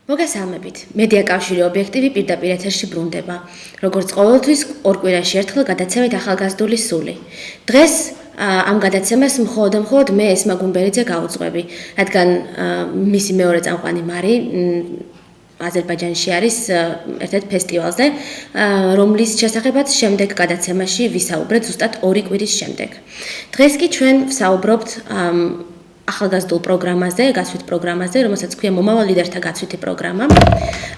მოგესალმებით. მედია კავშირი ობიექტივი პირდაპირ ეთერში ბრუნდება. როგორც ყოველთვის, ორ კვირაში ერთხელ გადაცემით ახალგაზრდული სული. დღეს ამ გადაცემას მხოლოდ მე ესმა გუმბერიძე გავუძღვები, რადგან მისი მეორე წამყვანი მარი აზერბაიჯანში არის ერთ-ერთ ფესტივალზე, რომლის შესახებაც შემდეგ გადაცემაში ვისაუბრეთ ზუსტად 2 კვირის შემდეგ. დღეს კი ჩვენ ვსაუბრობთ ახალგაზრდულ პროგრამაზე, გაცვით პროგრამაზე, რომელსაც ქვია მომავალ ლიდერთა გაცვითი პროგრამა,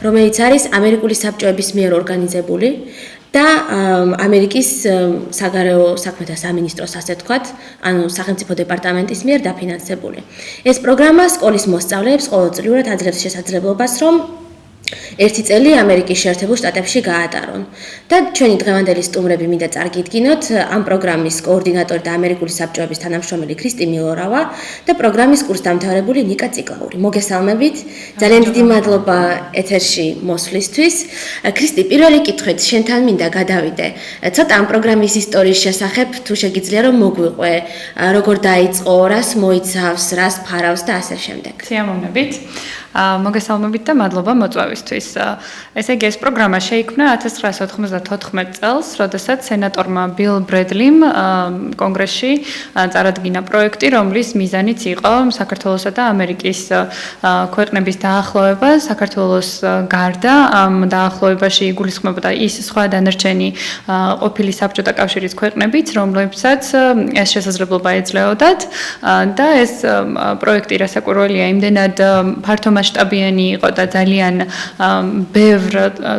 რომელიც არის ამერიკული საბჭოების მიერ ორგანიზებული და ამერიკის საგარეო საქმეთა სამინისტროს, ასე ვთქვათ, ანუ სახელმწიფო დეპარტამენტის მიერ დაფინანსებული. ეს პროგრამა სკოლის მოსწავლეებს ყოველწლიურად აძლევს შესაძლებლობას, რომ 1 წელი ამერიკის შეერთებულ შტატებში გაატარონ. და ჩვენი დღევანდელი სტუმრები მინდა წარგიდგინოთ ამ პროგრამის კოორდინატორი და ამერიკული საბჭოების თანამშრომელი ქრისტი მილორავა და პროგრამის კურსდამთავრებული ნიკა ციკლაური. მოგესალმებით. ძალიან დიდი მადლობა ეთერში მოსვლისთვის. ქრისტი, პირველი კითხვით შენთან მინდა გადავიდე. ცოტა ამ პროგრამის ისტორიის შესახებ თუ შეგიძლია რომ მოგვიყვე, როგორ დაიწყო, რას მოიცავს, რას ფარავს და ასე შემდეგ. სიამოვნებით. მოგესალმებით და მადლობა მოწვევისთვის. ესე იგი, ეს პროგრამა შეიქმნა 1994 წელს, როდესაც სენატორმა ბილ ბრედლიმ კონგრესში წარადგინა პროექტი, რომლის მიზანიც იყო საქართველოსა და ამერიკის ქვეყნების დაახლოება. საქართველოს გარდა ამ დაახლოებაში იგულისხმებოდა ის სხვა დანარჩენი ყოფილი საბჭოთა კავშირის ქვეყნებიც, რომლებსაც ეს შესაძლებლობა ეძლეოდათ და ეს პროექტი რასაკვირველია, იმდენად ფართომასშტაბიანი იყო და ძალიან ბევრ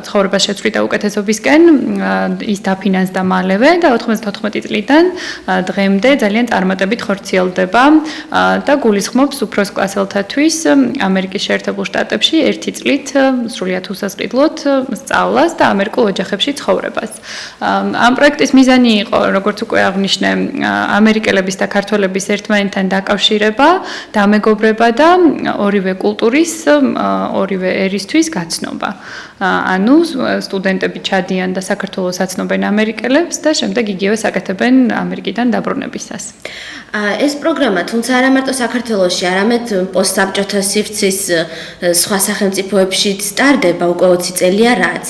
ცხოვრებას შეცვლიდა უკეთესობისკენ, ის დაფინანსდა მალევე და 94 წლიდან დღემდე ძალიან წარმატებით ხორციელდება და გულისხმობს უფროს კლასელთათვის ამერიკის შეერთებულ შტატებში 1 წლით სრულიად უსასყიდლოდ სწავლას და ამერიკულ ოჯახებში ცხოვრებას. ამ პროექტის მიზანი იყო, როგორც უკვე აღნიშნე, ამერიკელების და ქართველების ერთმანეთთან დაკავშირება, დამეგობრება და ორივე კულტურის, ორივე ერისთვის გაცნობა. ანუ სტუდენტები ჩადიან და საქართველოს აცნობენ ამერიკელებს და შემდეგ იგივე საკეთებენ ამერიკიდან დაბრუნებისას. ეს პროგრამა თუმცა არა მარტო საქართველოში, არამედ პოსტსაბჭოთა სივრცის სხვა სახელმწიფოებშიც ტარდება უკვე 20 წელია რაც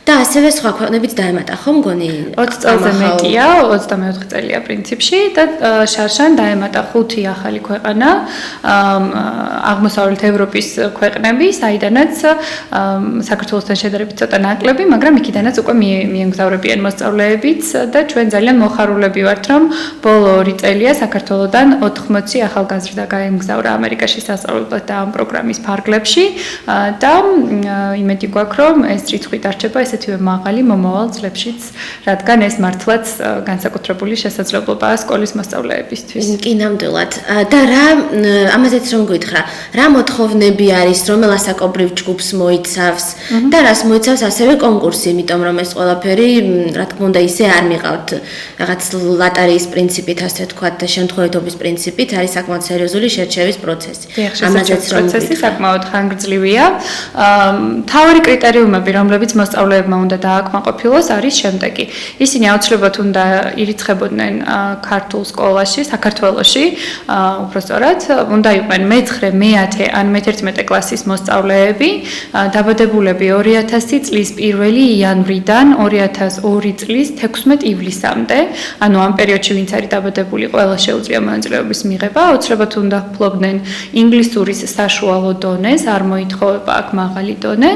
და ასევე სხვა ქვეყნებიც დაემატა, ხო მგონი? 20 წელზე მეტია, 24 წელია პრინციპში და შარშან დაემატა 5 ახალი ქვეყანა, აღმოსავლეთ ევროპის ქვეყნები, საიდანაც საქართველოსთან შედარებით ცოტა ნაკლები, მაგრამ იქიდანაც უკვე მიემგზავრებიან მოსწავლეებიც და ჩვენ ძალიან მოხარულები ვართ, რომ ბოლო 2 წელია საქართველოსთან 80 ახალგაზრდა გაემგზავრა ამერიკაში სასწავლებლად და ამ პროგრამის ფარგლებში და იმედი გვაქვს, რომ ეს რიცხვი დარჩება ესეთივე მაღალი მომავალ წლებშიც, რადგან ეს მართლაც განსაკუთრებული შესაძლებლობაა სკოლის მოსწავლეებისთვის. კი, ნამდვილად. და რა ამაზეც რომ გითხრა, რა მოთხოვნები არის, რომელ ასაკობრივ ჯგუფს მოიცავს და რას მოიცავს ასევე კონკურსი, იმიტომ რომ ეს ყველაფერი, რა თქმა უნდა, ისე არ მიყავთ რაღაც ლატარიის პრინციპით, ასე ვთქვათ, და შემთხვევითობის პრინციპით, არის საკმაოდ სერიოზული შერჩევის პროცესი. ამაზეც რომ პროცესი საკმაოდ ხანგრძლივია. მთავარი კრიტერიუმები, რომლებიც მოსწავლეებმა უნდა დააკმაყოფილოს, არის შემდეგი. ისინი აუცილებლად უნდა ირიცხებოდნენ ქართულ სკოლაში, საქართველოში, უბრალოდ უნდა იყვნენ მე-9, მე-10 ან მე-11 კლასის მოსწავლეები, დაბადებულები 2000 წლის 1 იანვრიდან 2002 წლის 16 ივლისამდე, ანუ ამ პერიოდში ვინც არის დაბადებული, ყველა შეუძლია მონაწილეობის მიღება, აუცილებლად უნდა ფლობდნენ ინგლისურის საშუალო დონეს, არ მოითხოვება აქ მაღალი დონე,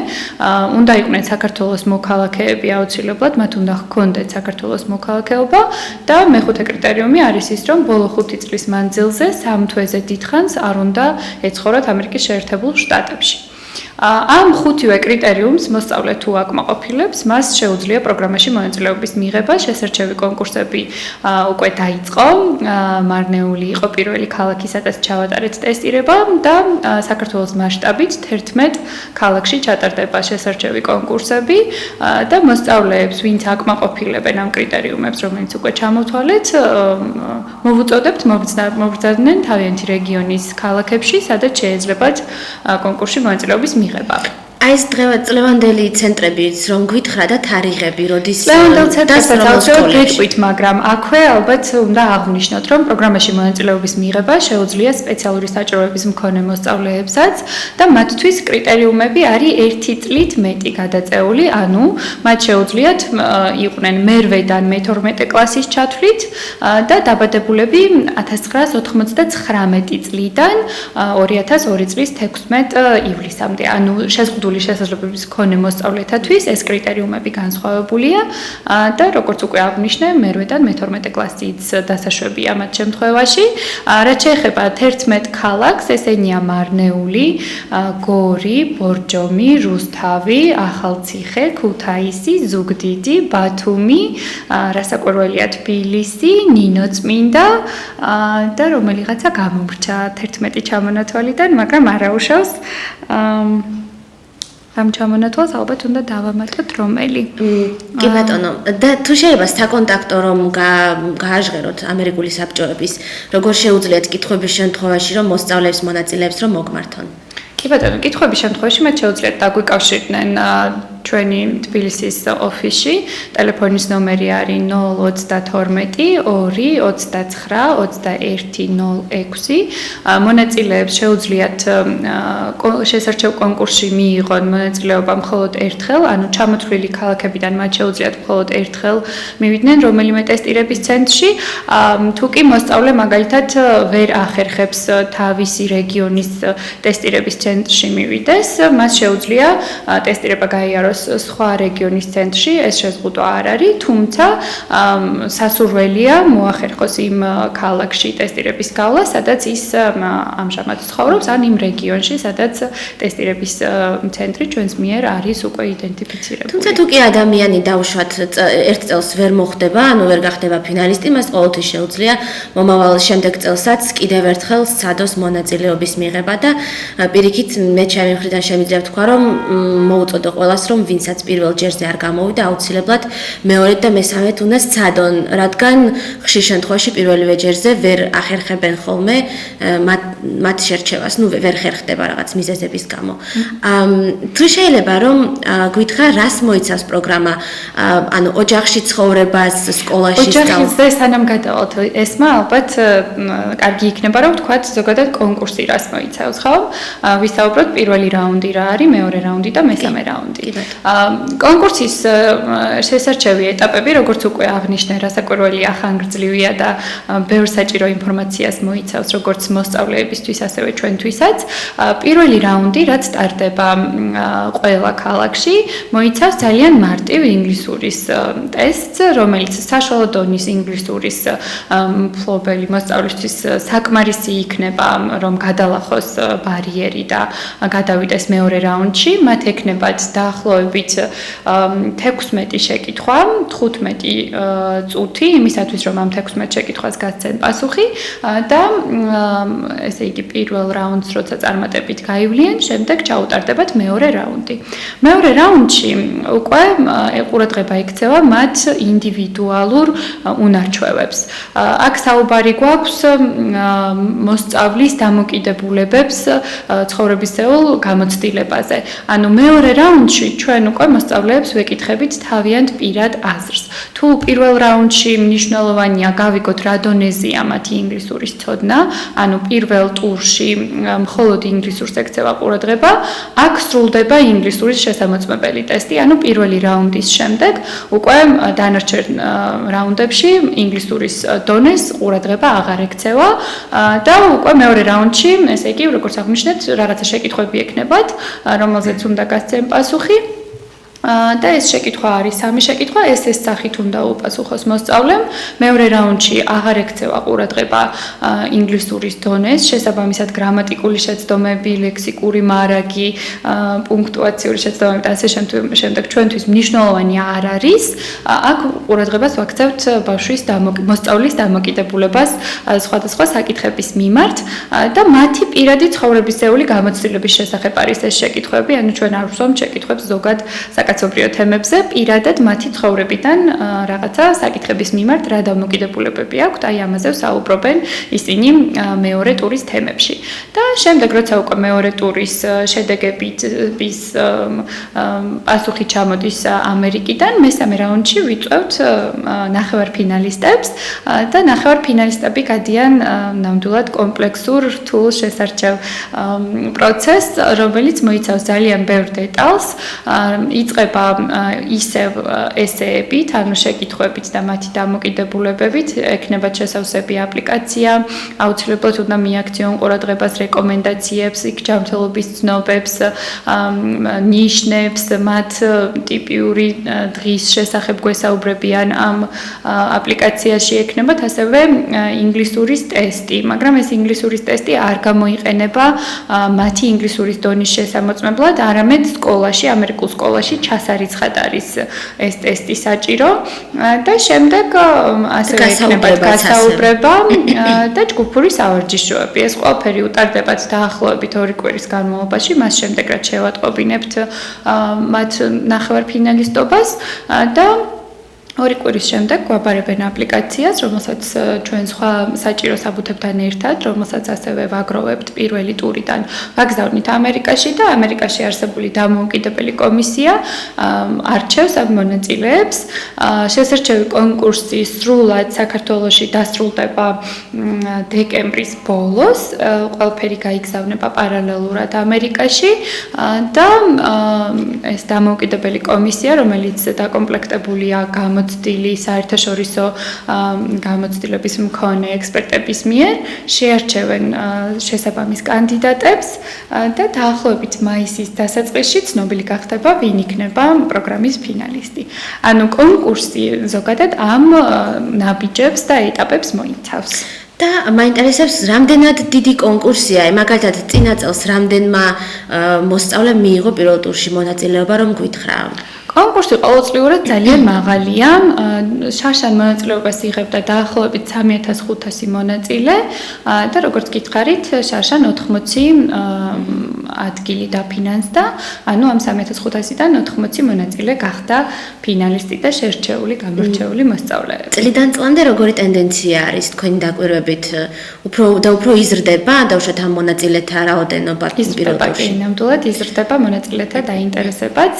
უნდა იყვნენ საქართველოს მოქალაქეები, აუცილებლად მათ უნდა ჰქონდეთ საქართველოს მოქალაქეობა და მეხუთე კრიტერიუმი არის ის, რომ ბოლო 5 წლის მანძილზე 3 თვეზე დიდხანს არ უნდა ეცხოვრათ ამერიკის შეერთებულ შტატებში. ამ 5-ვე კრიტერიუმს მოსწავლე თუ აკმაყოფილებს, მას შეუძლია პროგრამაში მონაწილეობის მიღება, შესარჩევი კონკურსები უკვე დაიწყო, მარნეული იყო პირველი ქალაქი, სადაც ჩავატარეთ ტესტირება და საქართველოს მასშტაბით 11 ქალაქში ჩატარდება შესარჩევი კონკურსები და მოსწავლეებს, ვინც აკმაყოფილებენ ამ კრიტერიუმებს, რომელიც უკვე ჩამოთვალეთ, მოვუწოდებთ მობრძადნენ თავიანთი რეგიონის ქალაქებში, სადაც შეიძლებათ კონკურსში მონაწილეობის მიღება. აი ეს წლევანდელი ცენტრებიც რომ გვითხრა და თარიღები როდის წლევანდელ ცენტრებსაც ავწევთ გეტყვით, მაგრამ აქვე ალბათ უნდა აღვნიშნოთ, რომ პროგრამაში მონაწილეობის მიღება შეუძლია სპეციალური საჭიროების მქონე მოსწავლეებსაც და მათთვის კრიტერიუმები არის 1 წლით მეტი გადაწეული, ანუ მათ შეუძლიათ იყვნენ მერვედან მე-12 კლასის ჩათვლით და დაბადებულები 1999 წლიდან 2002 წლის 16 ივლისამდე. ანუ შეზღუდული შესაძლებლობის მქონე მოსწავლეთათვის ეს კრიტერიუმები განსხვავებულია და როგორც უკვე აღვნიშნე, მერვედან მე-12 კლასის დასაშვებია მათ შემთხვევაში. რაც შეეხება 11 ქალაქს, ესენია მარნეული, გორი, ბორჯომი, რუსთავი, ახალციხე, ქუთაისი, ზუგდიდი, ბათუმი, რასაკვირველია თბილისი, ნინოწმინდა და რომელიღაცა გამომრჩა 11 ჩამონათვალიდან, მაგრამ არაუშავს ამ ჩამონათვალს ალბათ უნდა დავამატოთ რომელი. კი ბატონო, და თუ შეიძლება საკონტაქტო რომ გააჟღეროთ ამერიკული საბჭოების, როგორ შეუძლიათ კითხვების შემთხვევაში რომ მოსწავლეებს მონაწილეებს რომ მოგმართონ? კი ბატონო, კითხვების შემთხვევაში მათ შეუძლიათ დაგვიკავშირდნენ ჩვენი თბილისის ოფისში. ტელეფონის ნომერი არის 032 229 2106. მონაწილეებს შეუძლიათ შესარჩევ კონკურსში მიიღონ მონაწილეობა მხოლოდ ერთხელ, ანუ ჩამოთვლილი ქალაქებიდან მათ შეუძლიათ მხოლოდ ერთხელ მივიდნენ რომელიმე ტესტირების ცენტრში. თუ კი მოსწავლე მაგალითად ვერ ახერხებს თავისი რეგიონის ტესტირების ცენტრში მივიდეს, მას შეუძლია ტესტირება გაიაროს სხვა რეგიონის ცენტრში, ეს შეზღუდვა არ არის, თუმცა სასურველია მოახერხოს იმ ქალაქში ტესტირების გავლა, სადაც ის ამჟამად ცხოვრობს, ან იმ რეგიონში, სადაც ტესტირების ცენტრი ჩვენს მიერ არის უკვე იდენტიფიცირებული. თუმცა თუ კი ადამიანი დაუშვათ ერთ წელს ვერ მოხდება, ანუ ვერ გახდება ფინალისტი, მას ყოველთვის შეუძლია მომავალ შემდეგ წელსაც კიდევ ერთხელ სცადოს მონაწილეობის მიღება და პირიქით მე ჩემი მხრიდან შემიძლია ვთქვა, რომ მოუწოდო ყველას, რომ ვინცაც პირველ ჯერზე არ გამოვიდა, აუცილებლად მეორედ და მესამედ უნდა სცადონ, რადგან ხშირ შემთხვევაში პირველივე ჯერზე ვერ ახერხებენ ხოლმე მათ შერჩევას, ნუ ვერ ხერხდება რაღაც მიზეზების გამო. თუ შეიძლება რომ გითხრა, რას მოიცავს პროგრამა, ანუ ოჯახში ცხოვრებას, სკოლაში სწავლას? ოჯახზე სანამ გადავალთ ესმა, ალბათ კარგი იქნება რომ ვთქვათ ზოგადად კონკურსი რას მოიცავს, ხო? ვისაუბროთ პირველი რაუნდი რა არის, მეორე რაუნდი და მესამე რაუნდი. კონკურსის შესარჩევი ეტაპები, როგორც უკვე აღვნიშნე, რასაკვირველია, ხანგრძლივია და ბევრ საჭირო ინფორმაციას მოიცავს, როგორც მოსწავლეებისთვის, ასევე ჩვენთვისაც. პირველი რაუნდი, რაც სტარტდება ყველა ქალაქში, მოიცავს ძალიან მარტივ ინგლისურის ტესტს, რომელიც საშუალო დონის ინგლისურის მფლობელი მოსწავლისთვის საკმარისი იქნება, რომ გადალახოს ბარიერი და გადავიდეს მეორე რაუნდში. მათ ექნებათ დაახლოებით 16 შეკითხვა, 15 წუთი, იმისათვის რომ ამ 16 შეკითხვას გასცენ პასუხი და ესე იგი პირველ რაუნდს როცა წარმატებით გაივლიან, შემდეგ ჩაუტარდებათ მეორე რაუნდი. მეორე რაუნდში უკვე ყურადღება იქცევა მათ ინდივიდუალურ უნარჩვევებს. აქ საუბარი გვაქვს მოსწავლის დამოკიდებულებებს ცხოვრებისეულ გამოცდილებაზე. ანუ მეორე რაუნდში ჩვენ უკვე მოსწავლეებს ვეკითხებით თავიანთ პირად აზრს. თუ პირველ რაუნდში მნიშვნელოვანია გავიგოთ რა დონეზეა მათი ინგლისურის ცოდნა, ანუ პირველ ტურში მხოლოდ ინგლისურს ექცევა ყურადღება, აქ სრულდება ინგლისურის შესამოწმებელი ტესტი, ანუ პირველი რაუნდის შემდეგ უკვე დანარჩენ რაუნდებში ინგლისურის დონეს ყურადღება აღარ ექცევა და უკვე მეორე რაუნდში, ესე იგი, როგორც აღვნიშნეთ, რაღაცა შეკითხვები ექნებათ, რომელზეც უნდა გასცენ პასუხი. და ეს შეკითხვა არის სამი შეკითხვა, ეს სახით უნდა უპასუხოს მოსწავლემ. მეორე რაუნდში აღარ ექცევა ყურადღება ინგლისურის დონეს, შესაბამისად გრამატიკული შეცდომები, ლექსიკური მარაგი, პუნქტუაციური შეცდომები და ასე შემდეგ ჩვენთვის მნიშვნელოვანი არ არის. აქ ყურადღებას ვაქცევთ ბავშვის მოსწავლის დამოკიდებულებას სხვადასხვა საკითხების მიმართ და მათი პირადი ცხოვრებისეული გამოცდილების შესახებ არის ეს შეკითხვები, ანუ ჩვენ არ ვსვამთ შეკითხვებს ზოგად კაცობრიო თემებზე პირადად მათი ცხოვრებიდან რაღაცა საკითხების მიმართ რა დამოკიდებულებები აქვთ, აი ამაზე საუბრობენ ისინი მეორე ტურის თემებში. და შემდეგ როცა უკვე მეორე ტურის შედეგების პასუხი ჩამოდის ამერიკიდან, მესამე რაუნდში ვიწევთ ნახევარფინალისტებს და ნახევარფინალისტები გადიან ნამდვილად კომპლექსურ რთულ შესარჩევ პროცესს, რომელიც მოიცავს ძალიან ბევრ დეტალს, იწყება ისევ ესეებით, ანუ შეკითხვებით და მათი დამოკიდებულებებით, ექნებათ შესავსები აპლიკაცია, აუცილებლად უნდა მიაქციონ ყურადღებას რეკომენდაციებს, იქ ჯანმრთელობის ცნობებს, ნიშნებს, მათ ტიპიური დღის შესახებ გვესაუბრებიან ამ აპლიკაციაში ექნებათ ასევე ინგლისურის ტესტი, მაგრამ ეს ინგლისურის ტესტი არ გამოიყენება მათი ინგლისურის დონის შესამოწმებლად, არამედ სკოლაში, ამერიკულ სკოლაში ჩასარიცხად არის ეს ტესტი საჭირო და შემდეგ ასევე ექნებათ გასაუბრება და ჯგუფური სავარჯიშოები. ეს ყველაფერი უტარდებათ დაახლოებით 2 კვირის განმავლობაში, მას შემდეგ რაც შევატყობინებთ მათ ნახევარფინალისტობას და 2 კვირის შემდეგ გვაბარებენ აპლიკაციას, რომელსაც ჩვენ სხვა საჭირო საბუთებთან ერთად, რომელსაც ასევე ვაგროვებთ პირველი ტურიდან, ვაგზავნით ამერიკაში და ამერიკაში არსებული დამოუკიდებელი კომისია არჩევს ამ მონაწილეებს. შესარჩევი კონკურსი სრულად საქართველოში დასრულდება დეკემბრის ბოლოს, ყველაფერი გაიგზავნება პარალელურად ამერიკაში და ეს დამოუკიდებელი კომისია, რომელიც დაკომპლექტებულია გამოცდილი საერთაშორისო გამოცდილების მქონე ექსპერტების მიერ შეარჩევენ შესაბამის კანდიდატებს და დაახლოებით მაისის დასაწყისში ცნობილი გახდება ვინ იქნება პროგრამის ფინალისტი. ანუ კონკურსი ზოგადად ამ ნაბიჯებს და ეტაპებს მოიცავს. და მაინტერესებს რამდენად დიდი კონკურსია, მაგალითად წინა წელს რამდენმა მოსწავლემ მიიღო პირველ ტურში მონაწილეობა, რომ გითხრა? კონკურსი ყოველწლიურად ძალიან მაღალია. შარშან მონაწილეობას იღებდა დაახლოებით 3500 მონაწილე და როგორც გითხარით, შარშან 80 ადგილი დაფინანსდა. ანუ ამ 3500-დან 80 მონაწილე გახდა ფინალისტი და შერჩეული, გამორჩეული მოსწავლეები. წლიდან წლამდე როგორი ტენდენცია არის თქვენი დაკვირვებით? უფრო იზრდება დაუშვათ ამ მონაწილეთა რაოდენობა პირველ ტურში? ნამდვილად იზრდება მონაწილეთა დაინტერესებაც,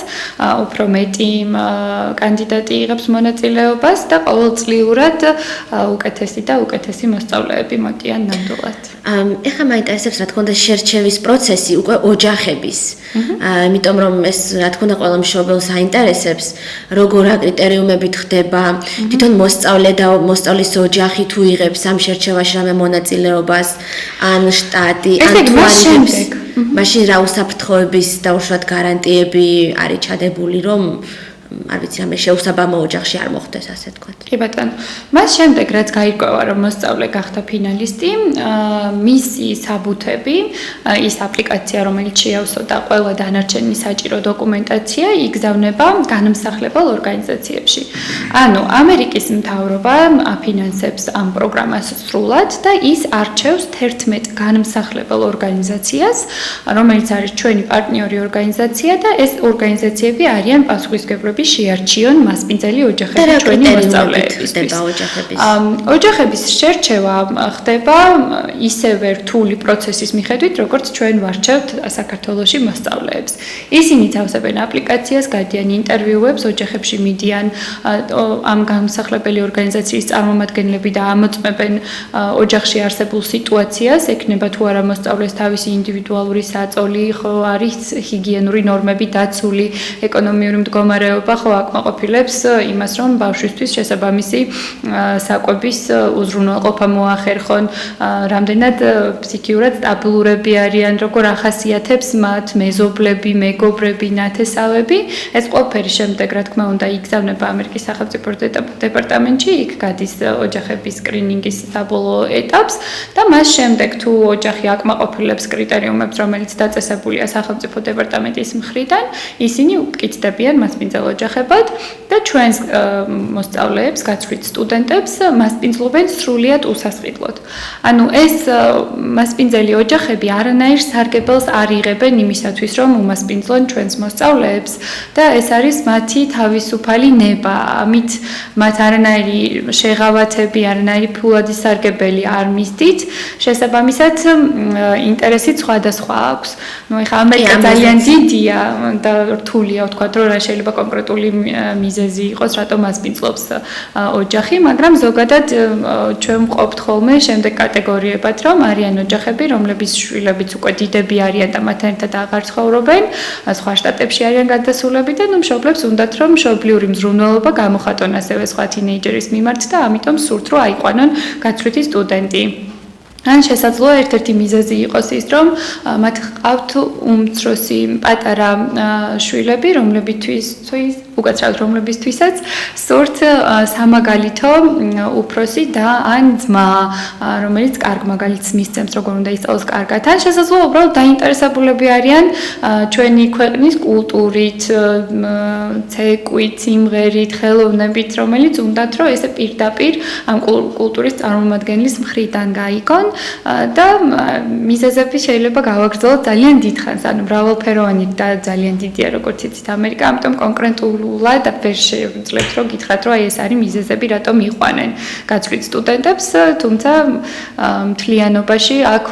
უფრო მეტი კანდიდატი იღებს მონაწილეობას და ყოველწლიურად უკეთესი და უკეთესი მოსწავლეები მოდიან ნამდვილად. ეხლა მაინტერესებს რა თქმა უნდა შერჩევის პროცესი უკვე ოჯახების. იმიტომ რომ ეს რა თქმა უნდა ყველა მშობელს აინტერესებს, როგორ რა კრიტერიუმებით ხდება, თვითონ მოსწავლე და მოსწავლის ოჯახი თუ იღებს ამ შერჩევაში რამე მონაწილეობას, ან შტატი, ან თუ არის მაშინ რა უსაფრთხოების დაუშვათ გარანტიები არის ჩადებული, რომ არ ვიცი, რამე შეუსაბამო ოჯახში არ მოხდეს, ასე თქვათ. კი ბატონო. მას შემდეგ რაც გაირკვევა, რომ მოსწავლე გახდა ფინალისტი, მისი საბუთები, ის აპლიკაცია, რომელიც შეავსოდა ყველა დანარჩენი საჭირო დოკუმენტაცია, იგზავნება განმსახლებელ ორგანიზაციებში. ანუ ამერიკის მთავრობა აფინანსებს ამ პროგრამას სრულად და ის არჩევს 11 განმსახლებელ ორგანიზაციას, რომელიც არის ჩვენი პარტნიორი ორგანიზაცია და ეს ორგანიზაციები არიან პასუხისმგებლები შეარჩიონ მასპინძელი ოჯახები ჩვენი მოსწავლეებისთვის. ოჯახების შერჩევა ხდება ისევე რთული პროცესის მიხედვით, როგორც ჩვენ ვარჩევთ საქართველოში მოსწავლეებს. ისინი თავსებენ აპლიკაციას, გადიან ინტერვიუებს, ოჯახებში მიდიან ამ განმსახლებელი ორგანიზაციის წარმომადგენლები და ამოწმებენ ოჯახში არსებულ სიტუაციას, ექნება თუ არა მოსწავლეს თავისი ინდივიდუალური საწოლი, ხო არის ჰიგიენური ნორმები დაცული, ეკონომიური მდგომარეობა ხო აკმაყოფილებს იმას, რომ ბავშვისთვის შესაბამისი საკვების უზრუნველყოფა მოახერხონ, რამდენად ფსიქიურად სტაბილურები არიან, როგორ ახასიათებს მათ მეზობლები, მეგობრები, ნათესავები. ეს ყველაფერი შემდეგ, რა თქმა უნდა, იგზავნება ამერიკის სახელმწიფო დეპარტამენტში, იქ გადის ოჯახების სკრინინგის საბოლოო ეტაპს და მას შემდეგ თუ ოჯახი აკმაყოფილებს კრიტერიუმებს, რომელიც დაწესებულია სახელმწიფო დეპარტამენტის მხრიდან, ისინი უკეთდებიან მასპინძელ ოჯახებად და ჩვენს მოსწავლეებს, გაცვლით სტუდენტებს მასპინძლობენ სრულიად უსასყიდლოდ. ანუ ეს მასპინძელი ოჯახები არანაირ სარგებელს არ იღებენ იმისათვის, რომ უმასპინძლონ ჩვენს მოსწავლეებს და ეს არის მათი თავისუფალი ნება. ამით მათ არანაირი შეღავათები, არანაირი ფულადი სარგებელი არ მისდით. შესაბამისად, ინტერესით სხვადასხვა აქვს. ნუ ეხლა ამერიკა ძალიან დიდია და რთულია ვთქვათ, რომ რა შეიძლება კონკრეტული მიზეზი იყოს, რატომ მასპინძლობს ოჯახი, მაგრამ ზოგადად ჩვენ ვყოფთ ხოლმე შემდეგ კატეგორიებად, რომ არიან ოჯახები, რომლების შვილებიც უკვე დიდები არიან და მათთან ერთად აღარ ცხოვრობენ, სხვა შტატებში არიან გადასულები და ნუ მშობლებს უნდათ, რომ მშობლიური მზრუნველობა გამოხატონ ასევე სხვა თინეიჯერის მიმართ და ამიტომ სურთ, რომ აიყვანონ გაცვლითი სტუდენტი. ან შესაძლოა ერთ-ერთი მიზეზი იყოს ის, რომ მათ ყავთ უმცროსი პატარა შვილები, რომლებისთვისაც სურთ სამაგალითო უფროსი და ან ძმა, რომელიც კარგ მაგალითს მისცემს, როგორ უნდა ისწავლოს კარგად. ან შესაძლოა უბრალოდ დაინტერესებულები არიან ჩვენი ქვეყნის კულტურით, ცეკვით, სიმღერით, ხელოვნებით, რომელიც უნდათ, რომ ესე პირდაპირ ამ კულტურის წარმომადგენლის მხრიდან გაიგონ. და მიზეზები შეიძლება გავაგრძელოთ ძალიან დიდხანს, ანუ მრავალფეროვანი და ძალიან დიდია, როგორც იცით, ამერიკა, ამიტომ კონკრეტულად ვერ შევძლებთ, რომ გითხრათ, რომ ეს არის მიზეზები, რატომ იყვანენ გაცვლით სტუდენტებს, თუმცა მთლიანობაში აქ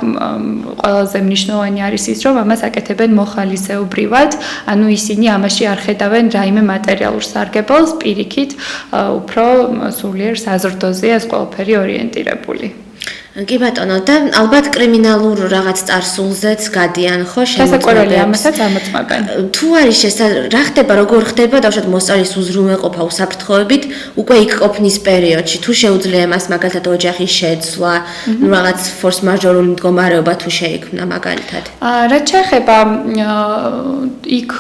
ყველაზე მნიშვნელოვანი არის ის, რომ ამას აკეთებენ მოხალისეობრივად, ანუ ისინი ამაში არ ხედავენ რაიმე მატერიალურ სარგებელს, პირიქით, უფრო სულიერ საზრდოზეა ეს ყველაფერი ორიენტირებული. კი ბატონო, და ალბათ კრიმინალურ რაღაც წარსულზეც გადიან, ხო, შესაძლოა ამასაც ამოწმებენ. თუ არის რა ხდება, როგორ ხდება დავშოთ მოსწავლის უზრუნველყოფა უსაფრთხოებით, უკვე იქ ყოფნის პერიოდში, თუ შეუძლია მას მაგალითად ოჯახის შეცვლა, ნუ რაღაც ფორს მაჟორული მდგომარეობა თუ შეიქმნა მაგალითად. რაც შეეხება იქ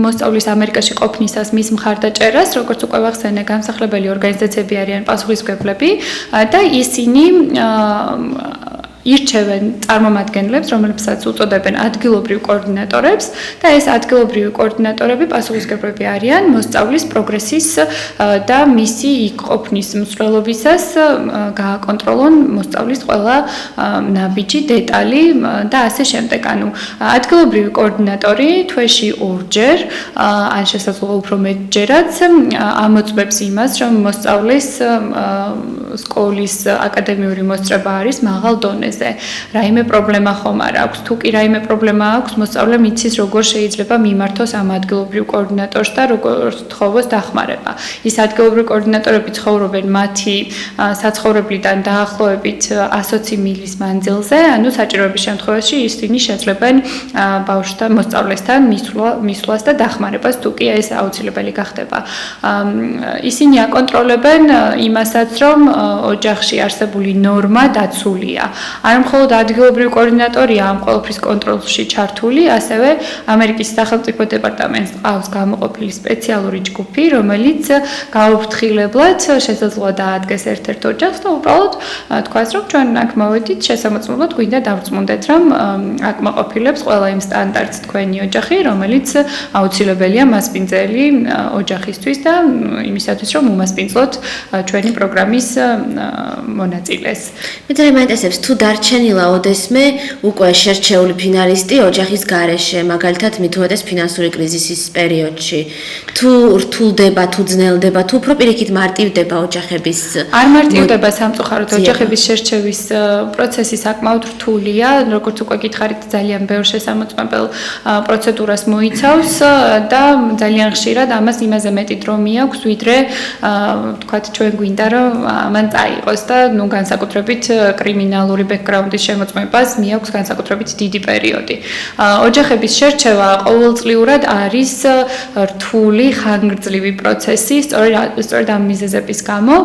მოსწავლის ამერიკაში ყოფნისას მის მხარდაჭერას, როგორც უკვე ვახსენე, გამსახლებელი ორგანიზაციები არიან პასუხისმგებლები და ისინი ირჩევენ წარმომადგენლებს, რომლებსაც უწოდებენ ადგილობრივ კოორდინატორებს და ეს ადგილობრივი კოორდინატორები პასუხისმგებლები არიან მოსწავლის პროგრესის და მისი იქ ყოფნის მსვლელობისას გააკონტროლონ მოსწავლის ყველა ნაბიჯი, დეტალი და ასე შემდეგ. ანუ ადგილობრივი კოორდინატორი თვეში ორჯერ, ან შესაძლოა უფრო მეტჯერაც ამოწმებს იმას, რომ მოსწავლის სკოლის აკადემიური მოსწრება არის მაღალ დონეზე. რაიმე პრობლემა ხომ არ აქვს, თუ კი რაიმე პრობლემა აქვს, მოსწავლემ იცის, როგორ შეიძლება მიმართოს ამ ადგილობრივ კოორდინატორს და როგორ თხოვოს დახმარება. ის ადგილობრივი კოორდინატორები ცხოვრობენ მათი საცხოვრებლიდან დაახლოებით 120 მილის მანძილზე, ანუ საჭიროების შემთხვევაში ისინი შეძლებენ ბავშვთან, მოსწავლესთან მისვლას და დახმარებას, თუ კი ეს აუცილებელი გახდება. ისინი აკონტროლებენ იმასაც, რომ ოჯახში არსებული ნორმა დაცულია. არ მხოლოდ ადგილობრივი კოორდინატორია ამ ყველაფრის კონტროლში ჩართული, ასევე ამერიკის სახელმწიფო დეპარტამენტს ყავს გამოყოფილი სპეციალური ჯგუფი, რომელიც გაუფრთხილებლად შესაძლოა დაადგეს ერთ-ერთ ოჯახს და უბრალოდ თქვას, რომ ჩვენ აქ მოვედით შესამოწმებლად გვინდა დავწმუნდეთ, რომ აკმაყოფილებს ყველა იმ სტანდარტს თქვენი ოჯახი, რომელიც აუცილებელია მასპინძელი ოჯახისთვის და იმისათვის, რომ უმასპინძლოთ ჩვენი პროგრამის მონაწილეს. მე ძალიან მაინტერესებს, თუ დარჩენილა ოდესმე უკვე შერჩეული ფინალისტი ოჯახის გარეშე, მაგალითად მithumetes ფინანსური კრიზისის პერიოდში, თუ რთულდება, თუ ძნელდება, თუ უფრო პირიქით მარტივდება ოჯახების. არ მარტივდება სამწუხაროდ ოჯახების შერჩევის პროცესი საკმაოდ რთულია, როგორც უკვე გითხარით, ძალიან ბევრ შესამოწმებელ პროცედურას მოიცავს და ძალიან ხშირად ამას იმაზე მეტი დრო მიაქვს, ვიდრე თქვათ ჩვენ გვინდა რომ ამან წაიღოს და ნუ განსაკუთრებით კრიმინალური ბექგრაუნდის შემოწმებას მიაქვს განსაკუთრებით დიდი პერიოდი. ოჯახების შერჩევა ყოველწლიურად არის რთული, ხანგრძლივი პროცესი, სწორედ ამ მიზეზების გამო,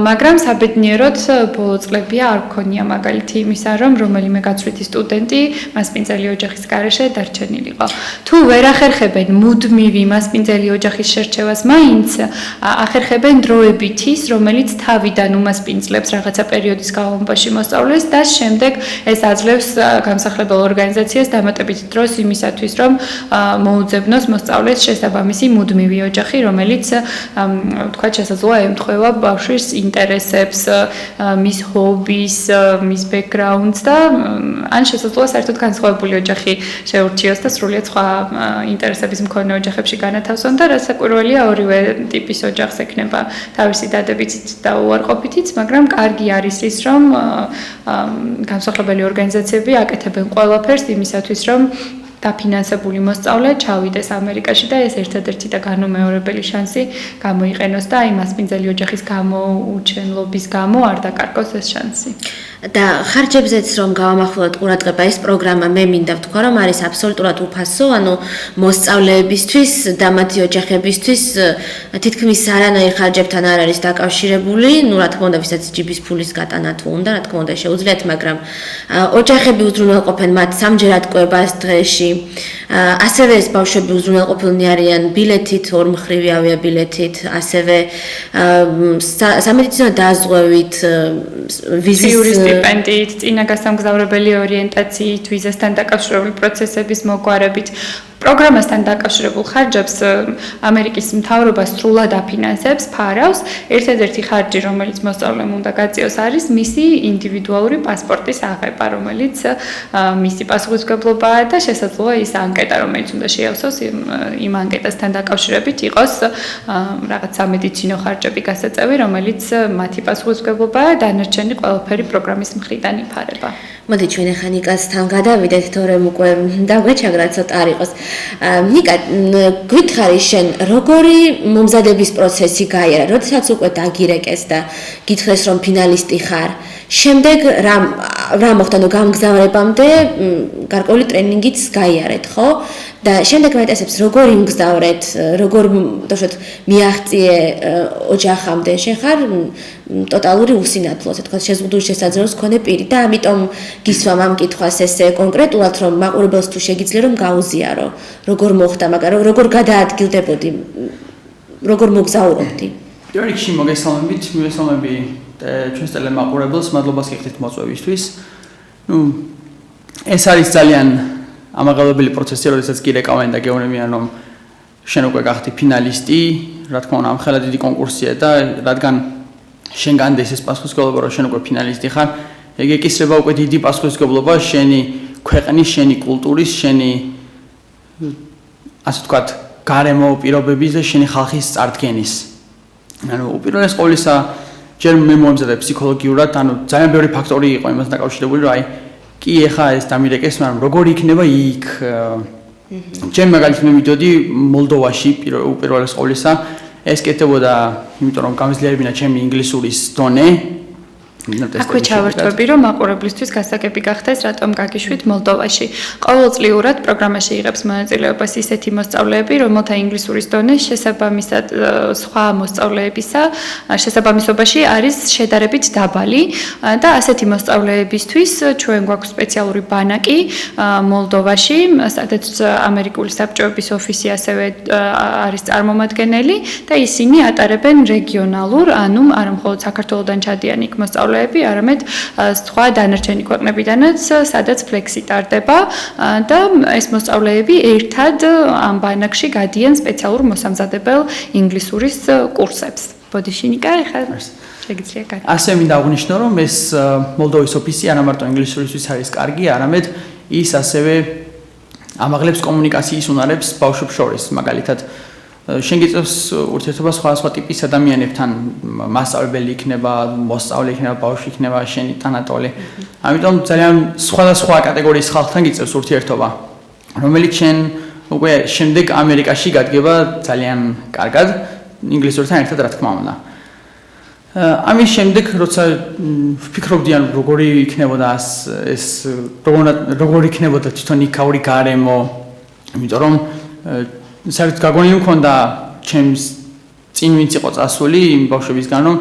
მაგრამ საბედნიეროდ ბოლო წლებია არ გქონია მაგალითი იმისა, რომ რომელიმე გაცვლითი სტუდენტი მასპინძელი ოჯახის გარეშე დარჩენილიყო. თუ ვერ ახერხებენ მუდმივი მასპინძელი ოჯახის შერჩევას, მაინც ახერხებენ დროებით ის, რომელიც თავიდან უმასპინძლებს რაღაცა პერიოდის განმავლობაში მოსწავლეს და და შემდეგ ეს აძლევს გამსახლებელ ორგანიზაციას დამატებით დროს იმისათვის, რომ მოუძებნოს მოსწავლეს შესაბამისი მუდმივი ოჯახი, რომელიც თქვა შესაძლოა ემთხვევა ბავშვის ინტერესებს, მის ჰობის, მის ბექგრაუნდს და ან შესაძლოა საერთოდ განსხვავებული ოჯახი შეურჩიოს და სრულიად სხვა ინტერესების მქონე ოჯახებში განათავსონ და რაც საკვირველია ორივე ტიპის ოჯახს ექნება თავისი დადებითით და უარყოფითით, მაგრამ კარგი არის ის, რომ გამსახლებელი ორგანიზაციები აკეთებენ ყველაფერს იმისათვის, რომ დაფინანსებული მოსწავლე ჩავიდეს ამერიკაში და ეს ერთადერთი და განუმეორებელი შანსი გამოიყენოს და აი მასპინძელი ოჯახის გამოუჩენლობის გამო არ დაკარგოს ეს შანსი. და ხარჯებზეც რომ გავამახვილოთ ყურადღება ეს პროგრამა მე მინდა ვთქვა რომ არის აბსოლუტურად უფასო, ანუ მოსწავლეებისთვის და მათი ოჯახებისთვის თითქმის არანაირ ხარჯებთან არ არის დაკავშირებული, ну რა თქმა უნდა ვისაც ჯიბის ფულის გატანა თუ უნდა, რა თქმა უნდა შეუძლიათ, მაგრამ ოჯახები უზრუნველყოფენ მათ სამჯერად კვებას დღეში. ასევე ეს ბავშვები უზრუნველყოფილნი არიან ბილეთით, ორმხრივი ავიაბილეთით, ასევე სამედიცინო დაზღვევით, ვიზის სტიპენდიით, წინა გასამგზავრებელი ორიენტაციით, ვიზასთან დაკავშირებული პროცესების მოგვარებით. პროგრამასთან დაკავშირებულ ხარჯებს ამერიკის მთავრობა სრულად აფინანსებს, ფარავს. ერთადერთი ხარჯი, რომელიც მოსწავლემ უნდა გაწიოს, არის მისი ინდივიდუალური პასპორტის აღება, რომელიც მისი პასუხისმგებლობაა და შესაძლოა ის ანკეტა, რომელიც უნდა შეავსოს იმ ანკეტასთან დაკავშირებით იყოს რაღაც სამედიცინო ხარჯები გასაწევი, რომელიც მათი პასუხისმგებლობაა, დანარჩენი ყველაფერი პროგრამის მხრიდან იფარება. მოდი ჩვენ ახლა ნიკასთან გადავიდეთ, თორემ უკვე დაგვეჩაგრა ცოტა არ იყოს. ნიკა, გითხარი შენ, როგორი მომზადების პროცესი გაიარა, როდესაც უკვე დაგირეკეს და გითხრეს რომ ფინალისტი ხარ. შემდეგ რა მოხდა, ნუ გამგზავრებამდე გარკვეული ტრენინგიც გაიარეთ, ხო? და შემდეგ მეტესებს როგორ იმგზავრეთ, როგორ თქო მიაღწიე ოჯახამდე, შენ ხარ ტოტალური უსინათლო, ასე თქვა, შეზღუდული შესაძლებლობის მქონე პირი და ამიტომ გისვამ ამ კითხვას ესე კონკრეტულად, რომ მაყურებელს თუ შეგიძლია რომ გაუზიარო, როგორ მოხდა, მაგრამ როგორ გადაადგილდებოდი, როგორ მოგზაურობდი? პირველ რიგში მოგესალმები ჩვენს ტელემაყურებელს, მადლობას გიხდით მოწვევისთვის. ეს არის ძალიან ამაღლებელი პროცესი, როდესაც გირეკავენ და გეუბნებიან, რომ შენ უკვე გახდი ფინალისტი, რა თქმა უნდა, ამხელა დიდი კონკურსია და რადგან შენ განდეს ეს პასუხისმგებლობა, რომ შენ უკვე ფინალისტი ხარ, ეგ ეკისრება უკვე დიდი პასუხისმგებლობა შენი ქვეყნის, შენი კულტურის, შენი ასე ვთქვათ, გარემო პირობების და შენი ხალხის წარდგენის. ანუ უპირველეს ყოვლისა, ჯერ მე მომზადე ფსიქოლოგიურად, ანუ ძალიან ბევრი ფაქტორი იყო იმასთან დაკავშირებული, რომ აი კი ეხა ეს დამირეკეს, მაგრამ როგორი იქნება იქ? ჩემ მაგალითად მე მიდოდი მოლდოვაში უპირველეს ყოვლისა, ეს კეთებოდა, იმიტომ რომ გამძლიერებინა ჩემი ინგლისურის დონე. აქვე ჩავერთვები, რომ მაყურებლისთვის გასაგები გახდეს, რატომ გაგიშვით მოლდოვაში. ყოველწლიურად პროგრამაში იღებს მონაწილეობას ისეთი მოსწავლეები, რომელთა ინგლისურის დონე შესაბამისად სხვა მოსწავლეებისა შესაბამისობაში არის შედარებით დაბალი და ასეთი მოსწავლეებისთვის ჩვენ გვაქვს სპეციალური ბანაკი მოლდოვაში, სადაც ამერიკული საბჭოების ოფისი ასევე არის წარმომადგენელი და ისინი ატარებენ რეგიონალურ, ანუ არა მხოლოდ საქართველოდან ჩადიან იქ მოსწავლეები, არამედ სხვა დანარჩენი ქვეყნებიდანაც, სადაც ფლექსი ტარდება და ეს მოსწავლეები ერთად ამ ბანაკში გადიან სპეციალურ მოსამზადებელ ინგლისურის კურსებს. ბოდიშინიკა, ეხლა შეგიძლია გაიგო. ასე მინდა აღვნიშნო, რომ ეს მოლდოვის ოფისი არა მარტო ინგლისურისთვის არის კარგი, არამედ ის ასევე ამაღლებს კომუნიკაციის უნარებს ბავშვებს შორის, მაგალითად შენ გიწევს ურთიერთობა სხვა ტიპის ადამიანებთან, მასწავლებელი იქნება, მოსწავლე იქნება, ბავშვი იქნება, შენი თანატოლი. ამიტომ ძალიან სხვადასხვა კატეგორიის ხალხთან გიწევს ურთიერთობა, რომელიც შენ უკვე შემდეგ ამერიკაში გადგება ძალიან კარგად, ინგლისურთან ერთად, რა თქმა უნდა. ამის შემდეგ, როცა ვფიქრობდი, ანუ როგორი იქნებოდა ეს როგორი იქნებოდა თვითონ იქაური გარემო, იმიტომ რომ საერთოდ გაგონილი მქონდა ჩემს წინ ვინც იყო წასული იმ ბავშვებისგან, რომ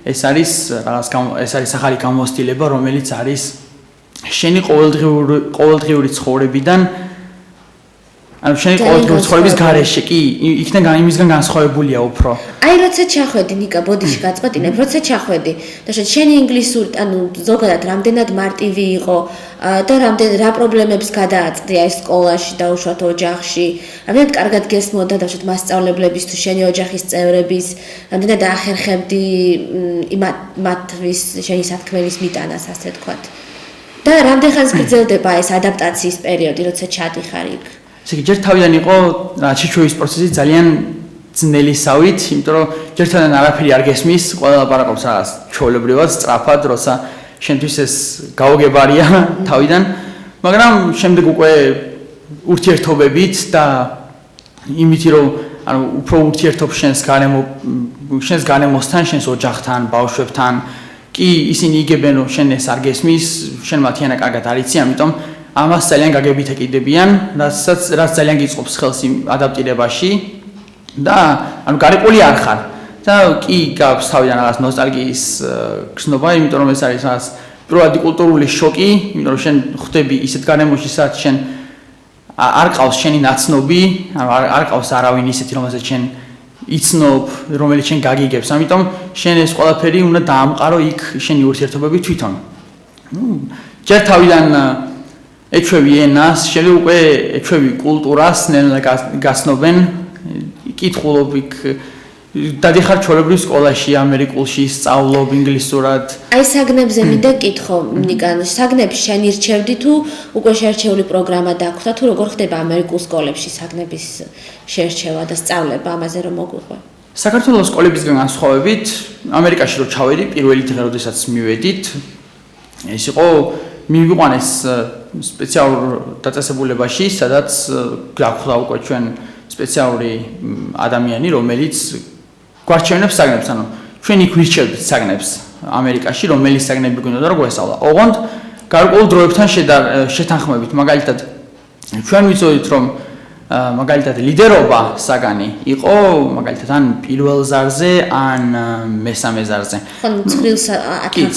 ეს არის ახალი გამოცდილება, რომელიც არის შენი ყოველდღიური ცხოვრებიდან ანუ შენი ყოველდღიური ცხოვრების გარეშე კი იქიდან იმისგან განსხვავებულია უფრო. აი როცა ჩახვედი ნიკა ბოდიში გაწყვეტინებ, როცა ჩახვედი და შენი ინგლისური, ანუ ზოგადად რამდენად მარტივი იყო და რა პრობლემებს გადააწყვეტია ეს სკოლაში და უშუალოდ ოჯახში, რამდენად კარგად გესმოდა და უშუალოდ მასწავლებლების თუ შენი ოჯახის წევრების, რამდენად ახერხებდი მათთვის შენი სათქმელის მიტანას, ასე ვთქვათ. და რამდენ ხანს გრძელდება ეს ადაპტაციის პერიოდი, როცა ჩადიხარ იქ? ესე იგი, ჯერ თავიდან იყო ჩიჩვევის პროცესი ძალიან ძნელისავით, იმიტომ რომ ჯერ თავიდან არაფერი არ გესმის, ყველა ლაპარაკობს რაღაც ჩვეულებრივად, სწრაფად, როცა შენთვის ეს გაუგებარია თავიდან, მაგრამ შემდეგ უკვე ურთიერთობებით და იმითი რომ ანუ უფრო ურთიერთობ შენს გარემოსთან, შენს ოჯახთან, ბავშვებთან, კი ისინი იგებენ რომ შენ ეს არ გესმის, შენ მათიანა კარგად არ იცი, ამიტომ ამას ძალიან გაგებით ეკიდებიან, რაც ძალიან გიწყობს ხელს იმ ადაპტირებაში და ანუ გარკვეული არ ხარ. და კი გაქვს თავიდან რაღაც ნოსტალგიის გრძნობა, იმიტომ რომ ეს არის რაღაც პირველადი კულტურული შოკი, იმიტომ რომ შენ ხვდები ისეთ გარემოში, სადაც შენ არ ყავს შენი ნაცნობი, ანუ არ ყავს არავინ ისეთი, რომელსაც შენ იცნობ, რომელიც შენ გაგიგებს. ამიტომ შენ ეს ყველაფერი უნდა დაამყარო იქ შენი ურთიერთობები თვითონ. ჯერ თავიდან ეჩვევი ენას, შემდეგ უკვე ეჩვევი კულტურას, ნელა გასნობენ, კითხულობ იქ დადიხარ ჩვეულებრივ სკოლაში, ამერიკულში, სწავლობ ინგლისურად. აი საგნებზე მინდა კითხო, ნიკა, საგნებს შენ ირჩევდი თუ უკვე შერჩეული პროგრამა დაგვხდა თუ როგორ ხდება ამერიკულ სკოლებში საგნების შერჩევა და სწავლება, ამაზე რომ მოგვიყვე? საქართველოს სკოლებისგან განსხვავებით, ამერიკაში რო ჩავედი, პირველი დღე როდესაც მივედით, ეს იყო მივიყვანეს სპეციალურ დაწესებულებაში, სადაც გაგვხდა უკვე ჩვენ სპეციალური ადამიანი, რომელიც გვარჩევნებს საგნებს, ანუ ჩვენ იქ ვირჩევთ საგნებს ამერიკაში, რომელი საგნები გვინდოდა რომ გვესწავლა. ოღონდ გარკვეულ დროებთან შეთანხმებით, მაგალითად ჩვენ ვიცოდით რომ მაგალითად ლიდერობა საგანი იყო მაგალითად ან პირველ ზარზე, ან მესამე ზარზე. ხო, ცხრილს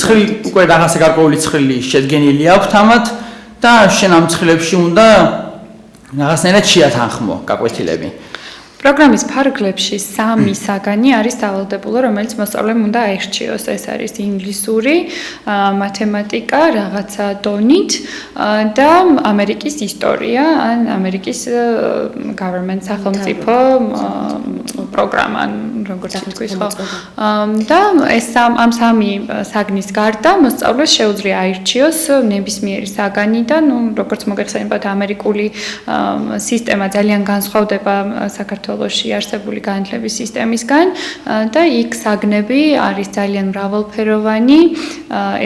ცხრილი უკვე რაღაცა გარკვეული ცხრილი შედგენილი აქვს ამათ და შენ ამ ცხრილებში უნდა რაღაცნაირად შეათანხმო გაკვეთილები. პროგრამის ფარგლებში 3 საგანი არის დავალდებულო, რომელიც მოსწავლემ უნდა აირჩიოს. ეს არის ინგლისური, მათემატიკა, რაღაცა დონით და ამერიკის ისტორია, ან ამერიკის government სახელმწიფო პროგრამა, როგორც თქვის ხო. და ეს ამ 3 საგნის გარდა მოსწავლეს შეუძლია აირჩიოს ნებისმიერი საგანი და როგორც მოგეხსენებათ, ამერიკული სისტემა ძალიან განსხვავდება საქართველოში არსებული განათლების სისტემისგან და იქ საგნები არის ძალიან მრავალფეროვანი.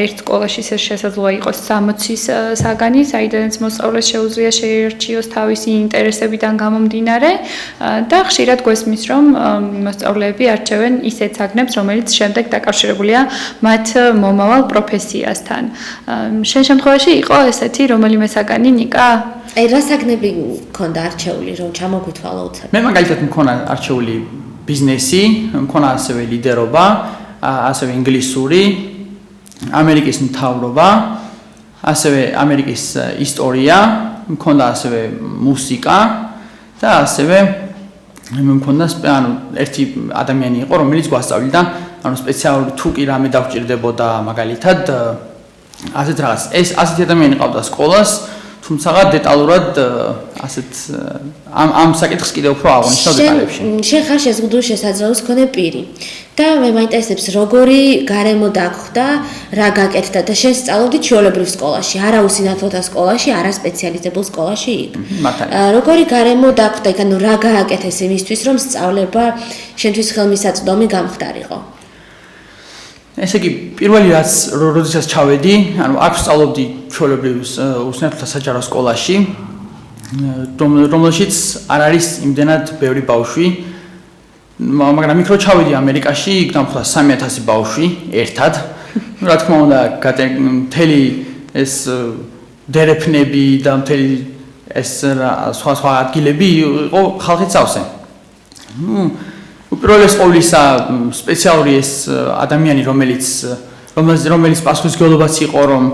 ერთ სკოლაში შესაძლოა იყოს 60 საგანი, საიდანაც მოსწავლეს შეუძლია შეერჩიოს თავისი ინტერესებიდან გამომდინარე და ხშირად გვესმის, რომ მოსწავლეები არჩევენ ისეთ საგნებს, რომელიც შემდეგ დაკავშირებულია მათ მომავალ პროფესიასთან. შენ შემთხვევაში იყო ესეთი რომელიმე საგანი, ნიკა? აი რა საგნები მქონდა არჩეული, რომ ჩამოგვითვალო უცებ? მე მაგალითად მქონა არჩეული ბიზნესი, მქონა ასევე ლიდერობა, ასევე ინგლისური, ამერიკის მთავრობა, ასევე ამერიკის ისტორია, მქონდა ასევე მუსიკა და ასევე მქონდა ანუ ერთი ადამიანი იყო, რომელიც გვასწავლიდა, ანუ სპეციალური თუ კი რამე დაგვჭირდებოდა მაგალითად ასეთ რაღაც. ეს ასეთი ადამიანი ყავდა სკოლას, თუმცა დეტალურად ასეთ ამ საკითხს კიდევ უფრო აღნიშნავ დეტალებში. შენ ხარ შეზღუდული შესაძლოების მქონე პირი და მე მაინტერესებს როგორი გარემო დაგხვდა, რა გაკეთდა და შენ სწავლობდი ჩვეულებრივ სკოლაში, არა უსინათლოთა სკოლაში, არა სპეციალიზებულ სკოლაში იქ. როგორი გარემო დაგხვდა, ანუ რა გააკეთეს იმისთვის, რომ სწავლება შენთვის ხელმისაწვდომი გამხდარიყო? ესე იგი, პირველი რაც როდესაც ჩავედი, ანუ აქ ვსწავლობდი ჩვეულებრივ უსინათლოთა საჯარო სკოლაში, რომელშიც არ არის იმდენად ბევრი ბავშვი, მაგრამ იქ რო ჩავედი ამერიკაში, იქ დამხვდა 3000 ბავშვი ერთად. რა თქმა უნდა, მთელი ეს დერეფნები და მთელი ეს სხვა ადგილები იყო ხალხით სავსე. უპირველეს ყოვლისა სპეციალური ეს ადამიანი, რომელიც პასუხისმგებლობაც იყო, რომ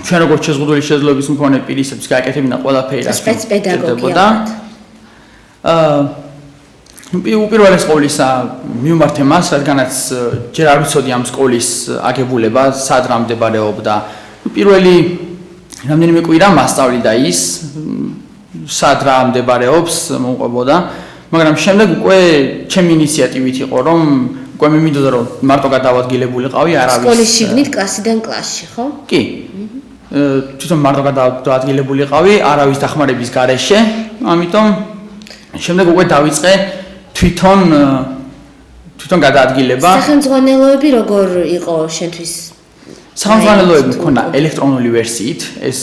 ჩვენ როგორც შეზღუდული შესაძლებლობის მქონე პირისებს გააკეთებინა ყველაფერი, რაც სპეცპედაგოგია. უპირველეს ყოვლისა მივმართე მას, რადგანაც ჯერ არ ვიცოდი ამ სკოლის აგებულება, სად რა მდებარეობდა. პირველი რამდენიმე კვირა მასწავლიდა ის, სად რა მდებარეობს, მომყვებოდა, მაგრამ შემდეგ უკვე ჩემი ინიციატივით იყო, რომ უკვე მე მინდოდა რომ მარტო გადავადგილებულიყავი, არავის სკოლის შიგნით კლასიდან კლასში, ხო? კი. თვითონ მარტო გადავადგილებულიყავი, არავის დახმარების გარეშე, ამიტომ შემდეგ უკვე დავიწყე თვითონ გადაადგილება. სახელმძღვანელოები როგორ იყო შენთვის? სახელმძღვანელოები მქონა ელექტრონული ვერსიით, ეს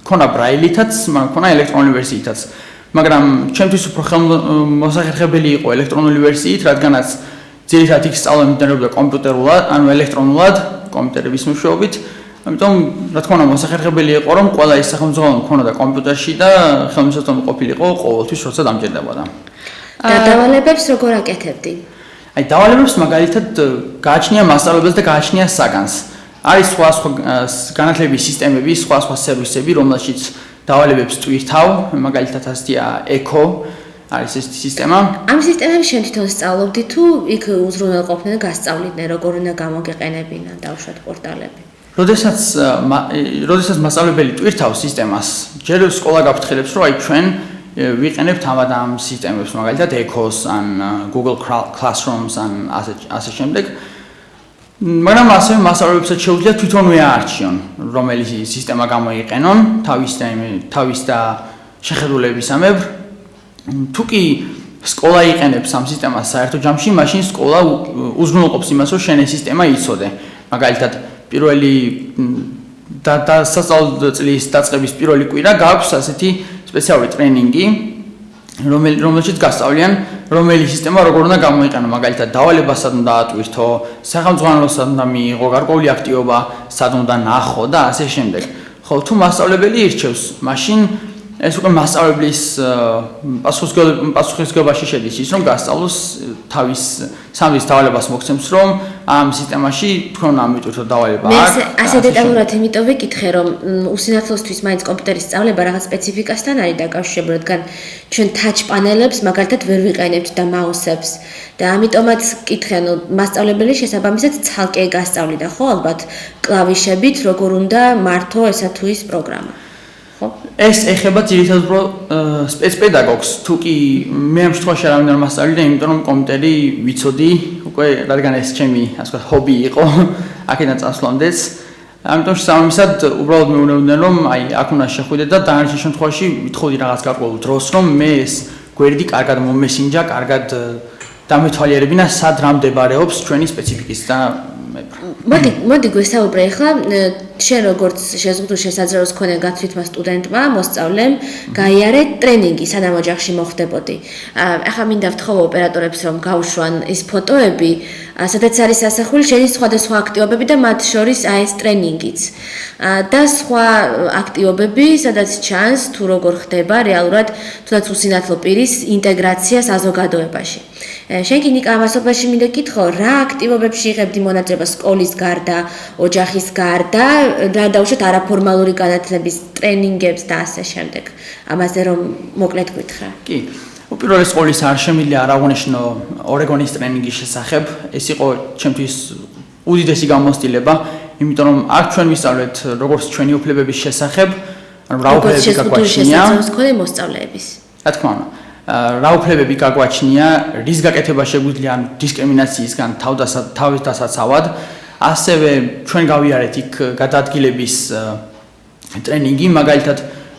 მქონა ბრაილითაც, მქონა ელექტრონული ვერსიითაც. მაგრამ ჩემთვის უფრო მოსახერხებელი იყო ელექტრონული ვერსიით, რადგანაც ძირითადად იქ სწავლა მიმდინარეობდა კომპიუტერულად, ანუ ელექტრონულად, კომპიუტერების მეშვეობით. ამიტომ რა თქმა უნდა მოსახერხებელი იყო, რომ ყველა ის სახელმძღვანელო მქონოდა კომპიუტერში და ხელმისაწვდომი ყოფილიყო ყოველთვის, როცა დამჭირდებოდა. და დავალებებს როგორ აკეთებდი? აი დავალებებს მაგალითად გააჩნია მასწავლებელს და გააჩნია საგანს. არის სხვა განათლების სისტემები, სხვა სერვისები, რომელშიც დავალებებს ტვირთავ, მაგალითად ასეთია ECHO, არის ეს სისტემა. ამ სისტემებში შენ თვითონ სწავლობდი თუ იქ უზრუნველყოფდნენ და გასწავლიდნენ, როგორ უნდა გამოგეყენებინა დავუშვათ პორტალები? როდესაც მასწავლებელი ტვირთავს სისტემას, ჯერ სკოლა გაფრთხილებს, რომ აი ჩვენ ვიყენებთ ამ სისტემებს, მაგალითად ECHO-ს, ან Google Classrooms, ან ასე შემდეგ. მაგრამ ასევე მასწავლებლებსაც შეუძლიათ თვითონვე აარჩიონ, რომელი სისტემა გამოიყენონ, თავის და შეხედულებისამებრ. თუ კი სკოლა იყენებს ამ სისტემას საერთო ჯამში, მაშინ სკოლა უზრუნველყოფს იმას, რომ შენ ეს სისტემა იცოდე. მაგალითად, პირველი და სასწავლო წლის დაწყების პირველი კვირა გაქვს ასეთი სპეციალური ტრენინგი, რომელშიც გასწავლიან, რომელი სისტემა როგორ უნდა გამოიყენო, მაგალითად დავალება სად უნდა ატვირთო, სახელმძღვანელოს სად უნდა მიიღო, გარკვეული აქტივობა სად უნდა ნახო და ასე შემდეგ. ხო, თუ მასწავლებელი ირჩევს, მაშინ ეს უკვე მასწავლებლის პასუხისმგებლობაში შედის ის, რომ გასწავლოს თავის სამის დავალებას მოგცემს, რომ ამ სისტემაში თქვენ ამიტვირთო დავალება აქვს. მე ასე დეტალურად იმიტომ ვიკითხე, რომ უსინათლოსთვის მაინც კომპიუტერის სწავლება რაღაც სპეციფიკასთან არის დაკავშირებული, რადგან ჩვენ touch panel-ებს მაგალითად ვერ ვიყენებთ და mouse-ებს და ამიტომაც ვკითხე, ანუ მასწავლებელი შესაბამისად ცალკე გასწავლიდა, ხო, ალბათ კლავიშებით, როგორ უნდა მართო ესა თუ ის პროგრამა. ეს ეხება ძირითადად სპეცპედაგოგს, თუ კი მე ამ შემთხვევაში არ მინდა მასწავლე, იმიტომ რომ კომპიუტერი ვიცოდი, უკვე რადგან ეს ჩემი, ასე ვთქვათ, ჰობი იყო, აქედან წასვლამდეც. ამიტომ შესაბამისად, უბრალოდ მეუბნებოდნენ, რომ აი, აქ უნდა შეხვიდე და დანარჩენ შემთხვევაში ვითხოვდი რაღაც გარკვეულ დროს, რომ მე ეს გვერდი კარგად მომესინჯა, კარგად დამეთვალიერებინა, სად რა მდებარეობს ჩვენი სპეციფიკის და მოდი გვესაუბრე ახლა შენ როგორც შეზღუდულ შესაძლებლობას ქონე გათვითმა სტუდენტმა მოსწავლემ გაიარე ტრენინგი სანამ ოჯახში მოხდებოდი. ახლა მინდა ვთხოვო ოპერატორებს რომ გავუშვან ის ფოტოები, სადაც არის ასახული შენი სხვადასხვა აქტივობები და მათ შორის აი ეს ტრენინგიც. და სხვა აქტივობები, სადაც ჩანს თუ როგორ ხდება რეალურად თუნდაც უსინათლო პირის ინტეგრაცია საზოგადოებაში. შენ კი ნიკა ამასობაში მინდა გითხო, რა აქტივობებში იღებდი მონაწილეობას სკოლის გარდა, ოჯახის გარდა, და დაუშვათ არაფორმალური განათლების ტრენინგებს და ასე შემდეგ. ამაზე რომ მოკლედ გითხრა. კი. უპირველეს ყოვლისა არ შემიძლია არ აღვნიშნო ორეგონის ტრენინგის შესახებ. ეს იყო ჩემთვის უდიდესი გამოცდილება, იმიტომ რომ აქ ჩვენ ვისწავლეთ როგორც ჩვენი უფლებების შესახებ, ანუ რა უფლებები გაგვაჩნია. შესაძლებლობს ქონე მოსწავლეების. რა თქმა უნდა. რა უფლებები გაგვაჩნია, რის გაკეთება შეგვიძლია დისკრიმინაციისგან თავდასაცავად. ასევე ჩვენ გავიარეთ იქ გადაადგილების ტრენინგი, მაგალითად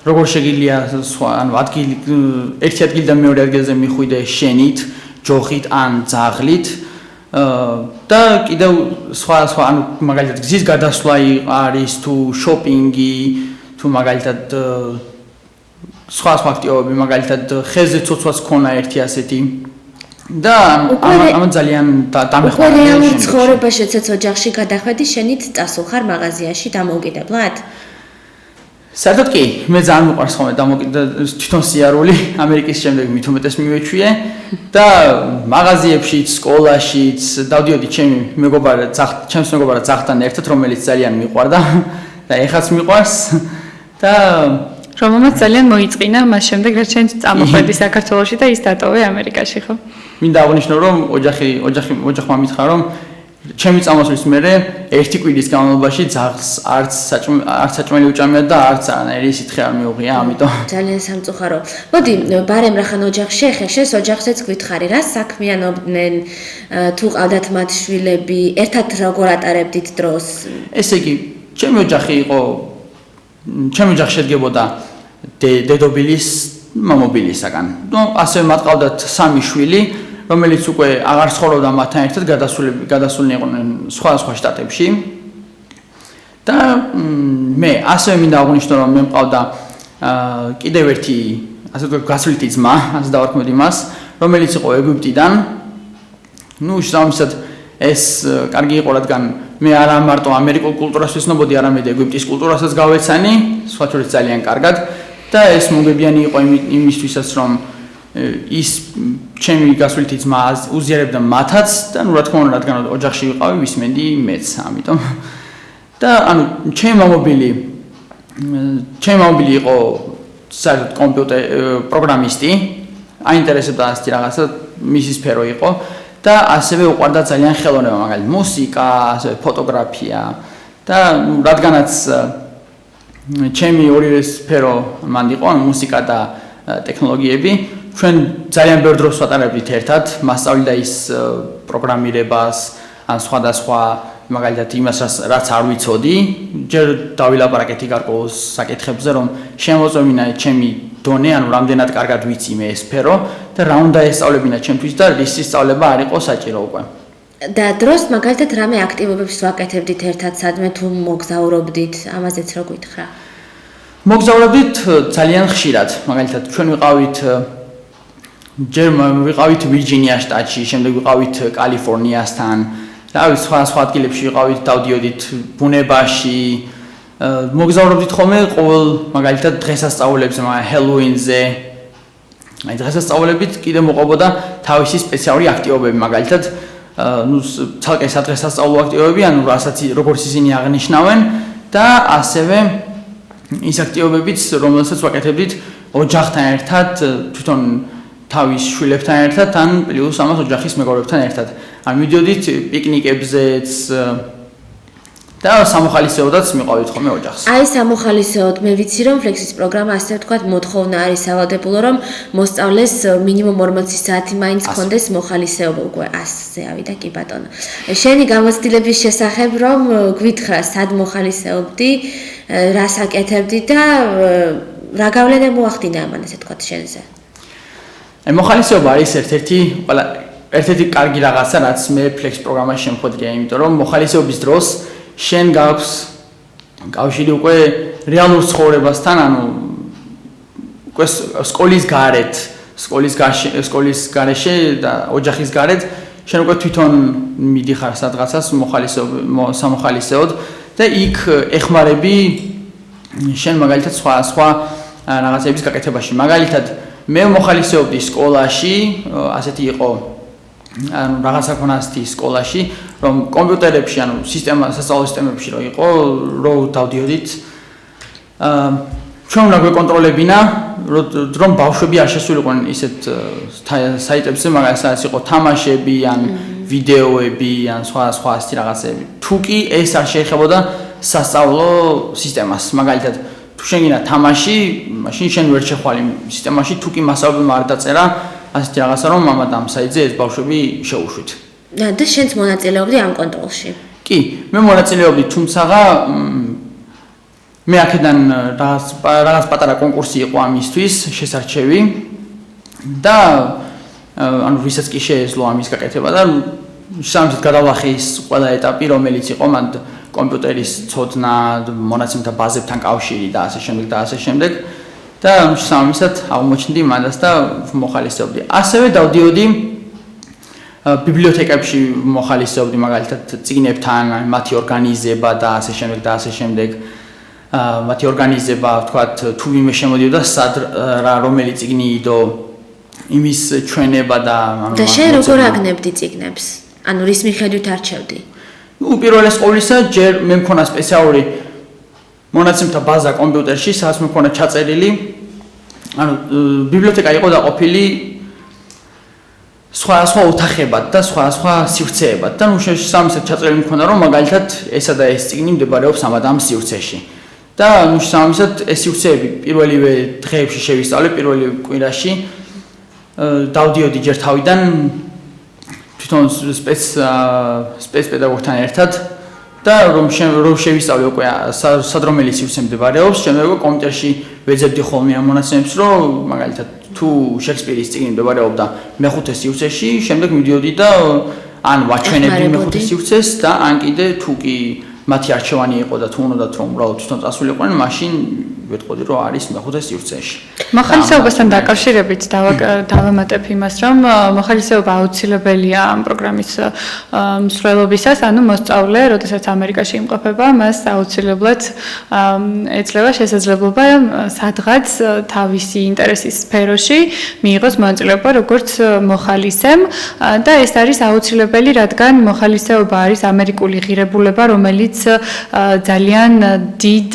როგორ შეგიძლია სხვა ანუ ერთი ადგილიდან მეორე ადგილზე მიხვიდე შენით, ჯოხით ან ძაღლით და კიდევ სხვა ანუ მაგალითად გზის გადასვლა არის თუ შოპინგი თუ მაგალითად სხვა აქტივობები, მაგალითად ხეზე ცოცვაც ქონა ერთი ასეთი და ამ ძალიან დამეხმარა რეალურ ცხოვრებაში ცეც ოჯახში გადახვედი შენით წასულხარ მაღაზიაში დამოუკიდებლად? საერთოდ კი, მე ძალიან მიყვარს ხოლმე თვითონ სიარული, ამერიკის შემდეგ მით უმეტეს მივეჩვიე და მაღაზიებშიც, სკოლაშიც დავდიოდი ჩემს მეგობარ ძაღლთან ერთად, რომელიც ძალიან მიყვარდა და ეხაც მიყვარს და რომელმაც ძალიან მოიწინა მას შემდეგ რაც შენ წამოყვედი საქართველოში და ის დატოვე ამერიკაში, ხო? მინდა აღნიშნო რომ ოჯახმა მითხრა რომ ჩემი წამოსვლის მერე ერთი კვირის განმავლობაში ძაღლს არც საჭმელი უჭამია და არც არანაირი სითხე არ მიუღია, ამიტომ ძალიან სამწუხარო. მოდი, ბარემ რახან ოჯახში ეხე, შენს ოჯახშიც გითხარი, რა საქმიანობდნენ, თუ ყავდათ მათ შვილები, ერთად როგორ ატარებდით დროს? ესე იგი, ჩემი ოჯახი შედგებოდა დედობილის, მამობილისაგან. ასევე მათ ყავდათ 3 შვილი, რომელიც უკვე აღარ ცხოვრობდა მათთან ერთად, გადასულნი იყვნენ სხვა შტატებში. და მე ასევე მინდა აღვნიშნო, რომ მე მყავდა კიდევ ერთი, ასე ვთქვათ, გაცვლითი ძმა, ასე დავარქმევდი მას, რომელიც იყო ეგვიპტიდან. შესაბამისად, ეს კარგი იყო, რადგან მე არა მარტო ამერიკულ კულტურას ვცნობოდი, არამედ ეგვიპტის კულტურასაც გავეცანი, სხვა შორის ძალიან კარგად და ეს მოგებიანი იყო იმისთვისაც, რომ ის ჩემი გასვლითი ძმა უზიარებდა მათაც და რა თქმა უნდა, რადგან ოჯახში ვიყავი, ვისმენდი მეც, ამიტომ. და ჩემი მამობილი იყო საერთოდ კომპიუტერ პროგრამისტი, აინტერესებდა ასეთი რაღაცა, მისი სფერო იყო და ასევე უყვარდა ძალიან ხელოვნება, მაგალითად მუსიკა, ასევე ფოტოგრაფია და რადგანაც ჩემი ორივე სფერო მანდ იყო, მუსიკა და ტექნოლოგიები, ჩვენ ძალიან ბევრ დროს ვატარებდით ერთად, მასწავლიდა ის პროგრამირებას, ან სხვადასხვა მაგალითად იმას, რაც არ ვიცოდი, ჯერ დავილაპარაკეთ გარკვეულ საკითხებზე, რომ შემოწმევინა ჩემი დონე, ანუ რამდენად კარგად ვიცი მე ეს სფერო და რა უნდა ესწავლებინა ჩემთვის და რის სწავლება არ იყო საჭირო უკვე. და დროს მაგალითად რამე აქტივობებს ვაკეთებდით ერთად, სადმე თუ მოგზაურობდით, ამაზეც რო გითხრა. მოგზაურობდით ძალიან ხშირად, მაგალითად ჩვენ ვიყავით ვირჯინია შტატში, შემდეგ ვიყავით კალიფორნიასთან, სხვა ადგილებში ვიყავით, დავდიოდით ბუნებაში, მოგზაურობდით ხოლმე ყოველ მაგალითად დღესასწაულებზე, ჰელოუინზე. აი დღესასწაულებით კიდე მოყვებოდა თავისი სპეციალური აქტივობები, მაგალითად ცალკე სადღესასწაულო აქტივობები, ანუ როგორც ისინი აღნიშნავენ და ასევე ის აქტივობებიც, რომელსაც ვაკეთებდით ოჯახთან ერთად, თვითონ თავის შვილებთან ერთად, ან პლუს ამას ოჯახის მეგობრებთან ერთად. ან მიდიოდით პიკნიკებზეც და სამოხალისეოდაც მიყავით ხოლმე ოჯახს. აი სამოხალისეოდ მე ვიცი რომ ფლექსის პროგრამა ასე ვთქვათ მოთხოვნა არის სავალდებულო რომ მოსწავლეს მინიმუმ 40 საათი მაინც კონდეს მოხალისეობა უკვე 100-ზე ავიდა კი ბატონო. შენი გამოცდილების შესახებ რომ გვითხრა სად მოხალისეობდი, რას აკეთებდი და რა გავლენა მოახდინა ამან ასე ვთქვათ შენზე. მოხალისეობა არის ერთ-ერთი კარგი რაღაცა, რაც მე ფლექს პროგრამაში შემოხვედრია, იმიტომ რომ მოხალისეობის დროს შენ გაქვს კავშირი უკვე რეალურ ცხოვრებასთან, ანუ უკვე სკოლის გარეშე და ოჯახის გარეთ, შენ უკვე თვითონ მიდიხარ სადღაცას სამოხალისეოდ და იქ ეხმარები შენ მაგალითად სხვა რაღაცების გაკეთებაში. მაგალითად მე მოხალისეობდი სკოლაში, ასეთი იყო ანუ რაღაცა ქონასთი სკოლაში, რომ კომპიუტერებში, ანუ სასწავლო სისტემებში რო დავდიოდით, ჩვენ უნდა გვეკონტროლებინა, რომ ბავშვები არ შესულიყვნენ ისეთ საიტებზე, მაგალითად იყო თამაშები, ან ვიდეოები, ან სხვა ასეთი რაღაცები. თუ კი ეს არ შეეხებოდა სასწავლო სისტემას, მაგალითად თუ შენ გინდა თამაში, მაშინ შენ ვერ შეხვალ იმ სისტემაში, თუ კი მასწავლებელმა არ დაწერა ასეთი რაღაცა, რომ ამათ ამ საიტზე ეს ბავშვები შეუშვით. და შენც მონაწილეობდი ამ კონტროლში? კი, მე მონაწილეობდი, თუმცა მე აქედან რაღაც პატარა კონკურსი იყო ამისთვის, შესარჩევი და ანუ ვისაც კი შეეძლო ამის გაკეთება და შესაბამისად გადავახე ის ყველა ეტაპი, რომელიც იყო მანდ კომპიუტერის ცოდნა, მონაცემთა ბაზებთან კავშირი და ასე შემდეგ და ასე შემდეგ და შესაბამისად აღმოჩნდი მანდას და მოხალისეობდი. ასევე დავდიოდი ბიბლიოთეკებში მოხალისეობდი, მაგალითად წიგნებთან, მათი ორგანიზება და ასე შემდეგ და ასე შემდეგ. მათი ორგანიზება, ვთქვათ, თუ ვინმე შემოდიოდა სად რომელი წიგნი იდო, იმის ჩვენება და და შენ როგორ აგნებდი წიგნებს? ანუ რის მიხედვით არჩევდი? უპირველეს ყოვლისა, ჯერ მე მქონა სპეციალური მონაცემთა ბაზა კომპიუტერში, სადაც მქონდა ჩაწერილი, ანუ ბიბლიოთეკა იყო დაყოფილი სხვა ოთახებად და სხვა სივრცეებად და ნუ შესაბამისად ჩაწერილი მქონდა რომ მაგალითად ესა და ეს წიგნი მდებარეობს ამ და ამ სივრცეში. და ნუ შესაბამისად ეს სივრცეები პირველივე დღეებში შევისწავლე, პირველივე კვირაში დავდიოდი ჯერ თავიდან თვითონ სპეცპედაგოგთან ერთად და რომ შევისწავლე უკვე სადრომელი სივრცე მდებარეობს, შემდგომ კომპიუტერში ვეძებდი ხოლმე ამ მონაცემებს, რომ მაგალითად თუ შექსპირის წიგნი მდებარეობდა მეხუთე სივრცეში, შემდეგ მიდიოდი და ან ვაჩვენებდი მეხუთე სივრცეს და ან კიდე თუ კი მათი არჩევანი იყო და თუ უნდათ რომ უბრალოდ თვითონ წასულიყვნენ, მაშინ ვეთყოდი რომ არის მეხუთე სივრცეში. მოხალისეობასთან დაკავშირებით დავამატებ იმას, რომ მოხალისეობა აუცილებელია ამ პროგრამის მსვლელობისას, ანუ მოსწავლე, როდესაც ამერიკაში იმყოფება, მას აუცილებლად ეძლევა შესაძლებლობა სადღაც თავისი ინტერესის სფეროში მიიღოს მონაწილეობა როგორც მოხალისემ და ეს არის აუცილებელი, რადგან მოხალისეობა არის ამერიკული ღირებულება, რომელიც ძალიან დიდ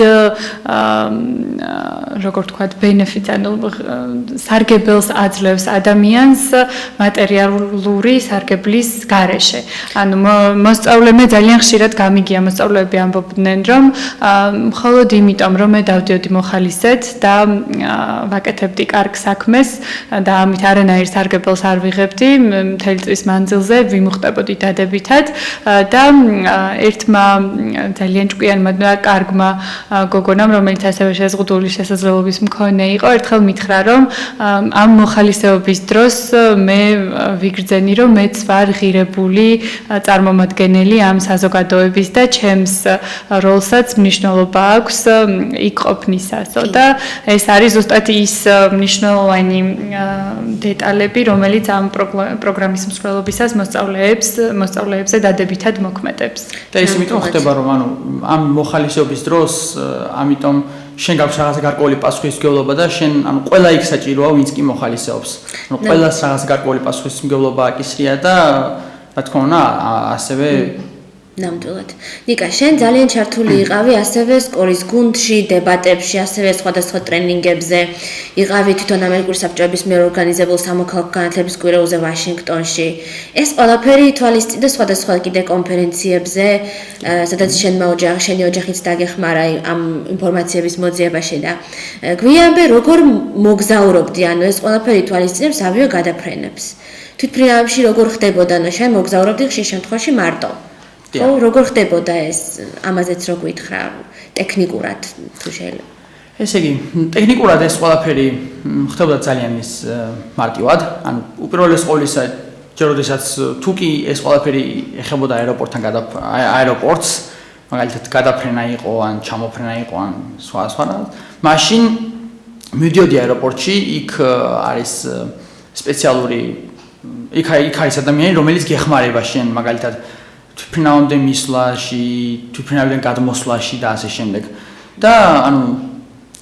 როგორ ვთქვათ, benefits, ანუ სარგებელს აძლევს ადამიანს მატერიალური სარგებლის გარეშე. ანუ მოსწავლემ ძალიან ხშირად გამიგია მოსწავლეები ამბობდნენ, რომ მხოლოდ იმიტომ, რომ მე დავდიოდი მოხალისედ და ვაკეთებდი კარგ საქმეს და ამით არანაირ სარგებელს არ ვიღებდი, მთელი წლის მანძილზე ვიმუხტებოდი დადებითად და ერთმა ძალიან ჭკვიანმა და კარგმა გოგონამ, რომელიც ასევე შეზღუდული შესაძლებლობის მქონე იყო, ერთხელ მითხრა, რომ ამ მოხალისეობის დროს მე ვიგრძენი, რომ მეც ვარ ღირებული წარმომადგენელი ამ საზოგადოების და ჩემს როლსაც მნიშვნელობა აქვს იქ ყოფნისასო და ეს არის ზუსტად ის მნიშვნელოვანი დეტალები, რომელიც ამ პროგრამის მსვლელობისას მოსწავლეებზე დადებითად მოქმედებს. და ის იმიტომ ხდება, რომ ანუ ამ მოხალისეობის დროს ამიტომ შენ გაქვს რაღაცა გარკვეული პასუხისმგებლობა და შენ ანუ ყველა იქ საჭიროა, ვინც კი მოხალისეობს. ანუ ყველას რაღაცა გარკვეული პასუხისმგებლობა აკისრია და რა თქმა უნდა, ასევე ნამდვილად. ნიკა, შენ ძალიან ჩართული იყავი ასევე სკოლის გუნდში, დებატებში, ასევე სხვადასხვა ტრენინგებზე. იყავი თვითონ ამერიკული საბჭოების მიერ ორგანიზებულ სამოქალაქო განათლების კვირაულზე ვაშინგტონში. ეს ყველაფერი ითვალისწინდა სხვადასხვა კიდე კონფერენციებზე, სადაც შენი ოჯახიც დაგეხმარა ამ ინფორმაციების მოძიებაში და გვიანბე როგორ მოგზაურობდი, ანუ ეს ყველაფერი ითვალისწინებს ავიო გადაფრენებს. თვითმფრინავში როგორ ხდებოდა, ანუ შენ მოგზაურობდი ხშირ შემთხვევაში მარტო. როგორ ხდებოდა ეს? ამაზეც რო გითხრა ტექნიკურად თუ შეიძლება. ესე იგი, ტექნიკურად ეს ყველაფერი ხდებოდა ძალიან ის მარტივად, ანუ უპირველეს ყოვლისა, ჯერ როდესაც თუ კი ეს ყველაფერი ეხებოდა აეროპორტს, მაგალითად გადაფრენა იყო, ან ჩამოფრენა იყო, ან სხვა, მაშინ მივდიოდი აეროპორტში, იქ არის სპეციალური იქ არის ადამიანი, რომელიც გეხმარება შენ მაგალითად თვითმფრინავამდე მისვლაში, თვითმფრინავიდან გადმოსვლაში და ასე შემდეგ. და ანუ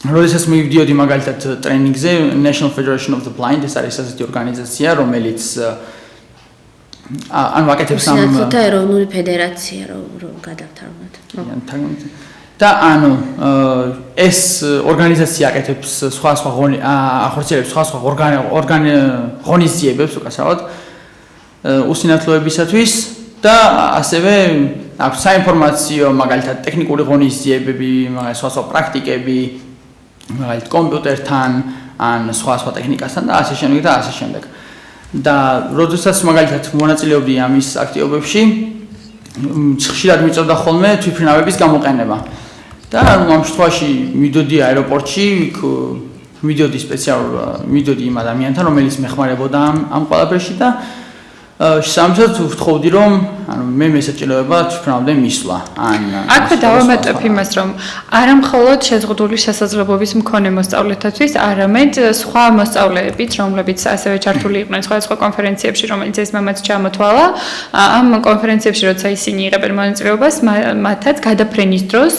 როდესაც მივდიოდი მაგალითად ტრენინგზე National Federation of the Blind, ეს არის ასეთი ორგანიზაცია, რომელიც ანუ აკეთებს ამ სინათლეთა ეროვნული ფედერაცია რომ გადავთარგმნოთ. და ანუ ეს ორგანიზაცია აკეთებს სხვა ახორციელებს სხვა ღონისძიებებს უკაცრავად უსინათლოებისათვის და ასევე აქვს საინფორმაციო მაგალითად ტექნიკური ღონისძიებები, მაგალითად სხვა პრაქტიკები, მაგალითად კომპიუტერთან, ან სხვა ტექნიკასთან და ასე შემდეგ და ასე შემდეგ. და როდესაც მაგალითად მონაწილეობდი ამის აქტივობებში, ხშირად მიწევდა ხოლმე თვითმფრინავების გამოყენება. და ამ შემთხვევაში მიდოდი აეროპორტში, მიდოდი იმ ადამიანთან, რომელიც მეხმარებოდა ამ ყველაფერში და შესაბამისად ვთხოვდი რომ ანუ მე მესაჭიროება თვითმფრინავამდე მისვლა. აქვე დავამატებ იმას, რომ არა მხოლოდ შეზღუდული შესაძლებლობის მქონე მოსწავლეთათვის, არამედ სხვა მოსწავლეებიც, რომლებიც ასევე ჩართული იყვნენ სხვადასხვა კონფერენციებში, რომელიც ეს მამაც ჩამოთვალა, ამ კონფერენციებში როცა ისინი იღებენ მონაწილეობას, მათაც გადაფრენის დროს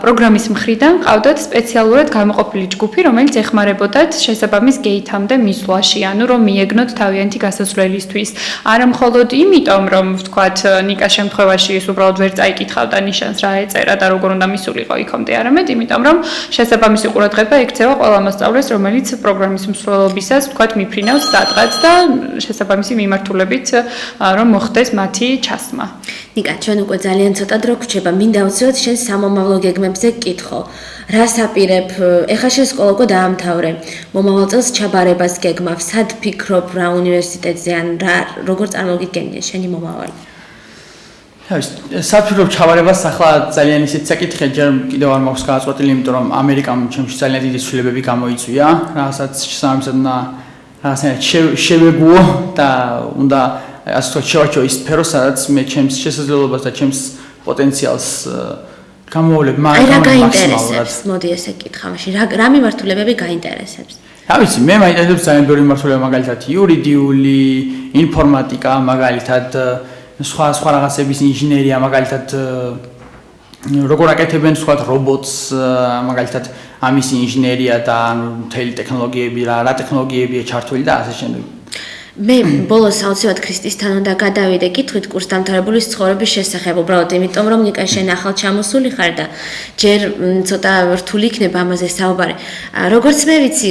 პროგრამის მხრიდან ყავდათ სპეციალურად გამოყოფილი ჯგუფი, რომელიც ეხმარებოდათ შესაბამის გეითამდე მისვლაში, ანუ რომ მიეგნოთ თავიანთი გასასვლელისთვის. არა მხოლოდ იმიტომ, რომ ვთქვა თქვათ ნიკას შემთხვევაში ის უბრალოდ ვერ წაიკითხავდა ნიშანს რა ეწერა და როგორ უნდა მისულიყო იქამდე არამედ იმიტომ რომ შესაბამისი ყურადღება ექცევა ყველა მოსწავლეს რომელიც პროგრამის მსვლელობისას თქვათ მიფრინავს სადღაც და შესაბამისი მიმართულებით რომ მოხდეს მათი ჩასმა. ნიკა, ჩვენ უკვე ძალიან ცოტა დრო გვჭირდება, მინდა უცებ შენ სამომავლო გეგმებზე გკითხო. რას აპირებ? ეხლა შენ სკოლა უკვე დაამთავრე. მომავალ წელს ჩაბარებას გეგმავ, სად ფიქრობ რა უნივერსიტეტზე ან რა როგორ წარმოგიდგენია შენი მომავალი? სად ფიქრობ ჩაბარებას ახლა ძალიან ისეთ საკითხია, ჯერ კიდევ არ მაქვს გააწყვეტილი, იმიტომ რომ ამერიკამ ჩემში ძალიან დიდი ცვლილებები გამოიწვია, რასაც შესაბამისად რაღაცნაირად შევეგუო და უნდა ასე ვთქვათ შევარჩიო ის სფერო, სადაც მე ჩემს შესაძლებლობას და ჩემს პოტენციალს გამოვავლებ მაქსიმალურად. მოდი ესე კითხავ, მაშინ რა მიმართულებები გაინტერესებს? რა ვიცი, მე მაინტერესებს ძალიან ბევრი მიმართულება, მაგალითად იურიდიული, ინფორმატიკა, მაგალითად სხვა რაღაცების ინჟინერია, მაგალითად როგორ აკეთებენ სხვა რობოტს, მაგალითად ამის ინჟინერია და მთელი ტექნოლოგიები, რა ტექნოლოგიებია ჩართული და ასე შემდეგ. მე ბოლოს აუცილებლად ქრისტისთან უნდა გადავიდე კითხვით კურსდამთავრებულის ცხოვრების შესახებ, უბრალოდ იმიტომ რომ ნიკა შენ ახალ ჩამოსული ხარ და ჯერ ცოტა რთული იქნება ამაზე საუბარი. როგორც მე ვიცი,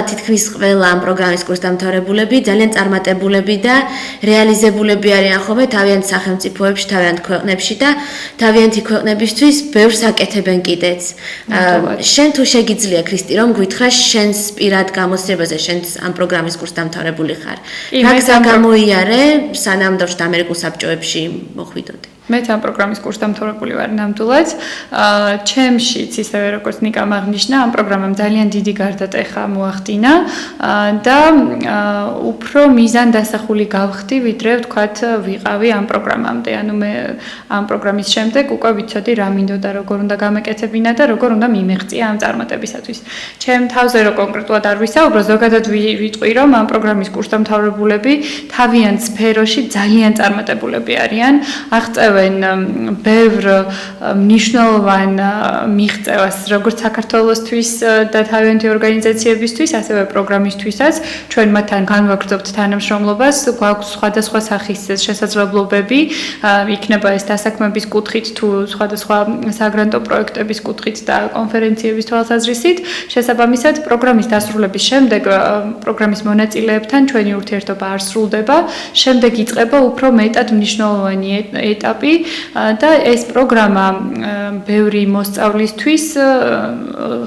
თითქმის ყველა ამ პროგრამის კურსდამთავრებულები ძალიან წარმატებულები და რეალიზებულები არიან ხოლმე თავიანთ სახელმწიფოებში, თავიანთ ქვეყნებში და თავიანთი ქვეყნებისთვის ბევრს აკეთებენ კიდეც. შენ თუ შეგიძლია ქრისტი რომ გვითხრა შენს პირად გამოცდილებაზე, შენს ამ პროგრამის კურსდამთავრებული ხარ. რა გამოიარე სანამ დავშ ამერიკულ საბჭოებში მოხვიდოდი? მეც ამ პროგრამის კურსდამთავრებული ვარ ნამდვილად. ჩემშიც ისევე როგორც ნიკამ აღნიშნა, ამ პროგრამამ ძალიან დიდი გარდატეხა მოახდინა და უფრო მიზანდასახული გავხდი, ვიდრე ვთქვათ ვიყავი ამ პროგრამამდე. ანუ მე ამ პროგრამის შემდეგ უკვე ვიცოდი რა მინდოდა, როგორ უნდა გამეკეთებინა და როგორ უნდა მიმეღწია ამ წარმატებისათვის. ჩემ თავზე რო კონკრეტულად არ ვისაუბრო, ზოგადად ვიტყვი, რომ ამ პროგრამის კურსდამთავრებულები თავიანთ სფეროში ძალიან წარმატებულები არიან. ბევრ მნიშვნელოვან მიღწევას როგორც საქართველოსთვის და თავიანთი ორგანიზაციებისთვის, ასევე პროგრამისთვისაც. ჩვენ მათთან განვაგრძობთ თანამშრომლობას, გვაქვს სხვადასხვა სახის შესაძლებლობები, იქნება ეს დასაქმების კუთხით თუ სხვადასხვა საგრანტო პროექტების კუთხით და კონფერენციების თვალსაზრისით. შესაბამისად, პროგრამის დასრულების შემდეგ პროგრამის მონაწილეებთან ჩვენი ურთიერთობა არ სრულდება, შემდეგ იწყება უფრო მეტად მნიშვნელოვანი ეტაპი და ეს პროგრამა ბევრი მოსწავლისთვის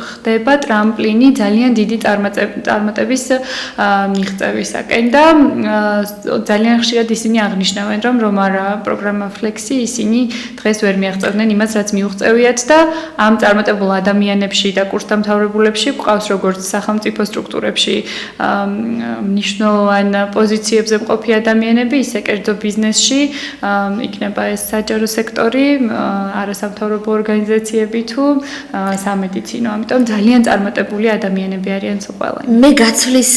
ხდება ტრამპლინი ძალიან დიდი წარმატების მიღწევისაკენ და ძალიან ხშირად ისინი აღნიშნავენ რომ არა პროგრამა Flexi ისინი დღეს ვერ მიაღწევდნენ იმას რაც მიუღწევიათ და ამ წარმატებულ ადამიანებში და კურსდამთავრებულებში გვყავს როგორც სახელმწიფო სტრუქტურებში მნიშვნელოვან პოზიციებზე მყოფი ადამიანები, ისე კერძო ბიზნესში იქნება ეს საჯარო სექტორი, არასამთავრობო ორგანიზაციები თუ სამედიცინო. ამიტომ ძალიან წარმატებული ადამიანები არიან სულ ყველანი. მე გაცვლის,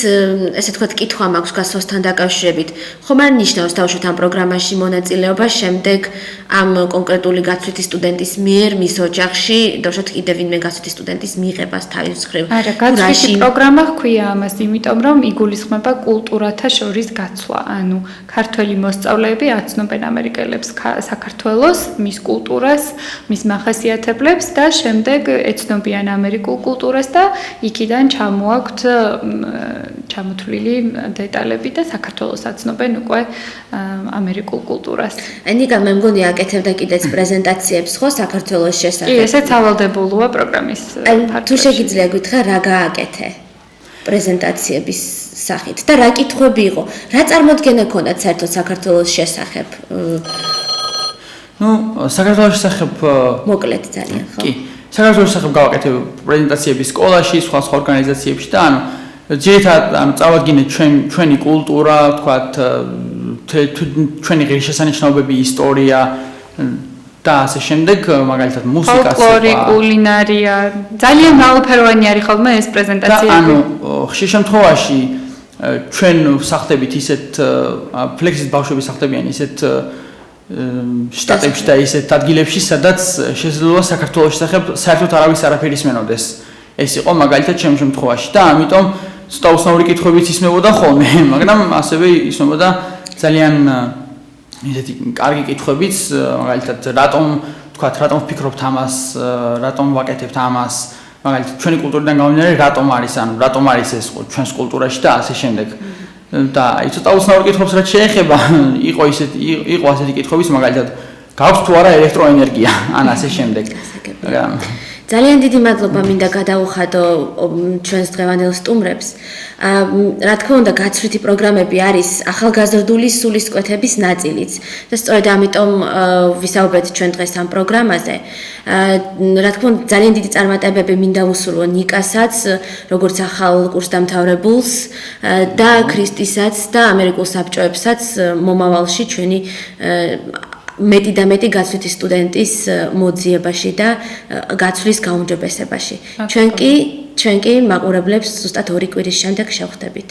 ესე თქვათ, კითხვა მაქვს გასვლასთან დაკავშირებით. ხომ არ ნიშნავს თავშოთ ამ პროგრამაში მონაწილეობა შემდეგ ამ კონკრეტული გაცვლითი სტუდენტის მიერ მის ოჯახში, თავშოთ კიდევ ვინმე გაცვლითი სტუდენტის მიღებას თავის მხრივ. არა, გაცვლითი პროგრამა ჰქვია ამას, იმიტომ რომ იგულისხმება კულტურათა შორის გაცვლა. ანუ ქართველი მოსწავლეები აცნობენ ამერიკელებს საქართველოს, მის კულტურას, მის მახასიათებლებს და შემდეგ ეცნობიან ამერიკულ კულტურას და იქიდან ჩამოაქვთ ჩამოთვლილი დეტალები და საქართველოს აცნობენ უკვე ამერიკულ კულტურას. ნიკა, მე მგონი აკეთებდა კიდეც პრეზენტაციებს ხო საქართველოს შესახებ. კი, ესეც ავალდებულოა პროგრამის ფარგლებში. თუ შეგიძლია გითხრა რა გააკეთე პრეზენტაციების სახით და რა კითხვები იყო? რა წარმოდგენა ქონდათ საერთოდ საქართველოს შესახებ? საქართველოს შესახებ მოკლედ ძალიან ხო? კი, საქართველოს შესახებ გავაკეთე პრეზენტაციები სკოლაში, სხვა ორგანიზაციებში და ძირითადად წავადგინე ჩვენი კულტურა, ვთქვათ, ჩვენი ღირსშესანიშნაობები, ისტორია და ასე შემდეგ, მაგალითად მუსიკა, ფოლკლორი, კულინარია, ძალიან მრავალფეროვანი არის ხოლმე ეს პრეზენტაციები. ხშირ შემთხვევაში ჩვენ ვსახდებით ისეთ ფლექსის ბავშვები სახდებიან ისეთ შტატებში და ისეთ ადგილებში, სადაც შესაძლოა საქართველოს შესახებ საერთოდ არავის არაფერი ისმენოდეს. ეს იყო მაგალითად ჩემ შემთხვევაში და ამიტომ ცოტა უცნაური კითხვებიც ისმებოდა ხოლმე, მაგრამ ასევე ისმებოდა ძალიან ისეთი კარგი კითხვებიც, მაგალითად, რატომ ვფიქრობთ ამას, რატომ ვაკეთებთ ამას, მაგალითად, ჩვენი კულტურიდან გამომდინარე, რატომ არის ეს ჩვენს კულტურაში და ასე შემდეგ. და აი ცოტა უცნაურ კითხვებს რაც შეეხება, იყო ასეთი კითხვებიც, მაგალითად, გაქვს თუ არა ელექტროენერგია, ან ასე შემდეგ. ძალიან დიდი მადლობა მინდა გადავუხადო ჩვენს დღევანდელ სტუმრებს. რა თქმა უნდა, გაცვლითი პროგრამები არის ახალგაზრდული სულისკვეთების ნაწილიც. და სწორედ ამიტომ ვისაუბრეთ ჩვენ დღეს ამ პროგრამაზე. რა თქმა უნდა, ძალიან დიდი წარმატებები მინდა უსურვო ნიკასაც, როგორც ახალ კურსდამთავრებულს და ქრისტისაც და ამერიკულ საბჭოებსაც მომავალში ჩვენი მეტი და მეტი გაცვლითი სტუდენტის მოძიებაში და გაცვლის გაუმჯობესებაში. ჩვენ კი მაყურებლებს ზუსტად 2 კვირის შემდეგ შევხვდებით.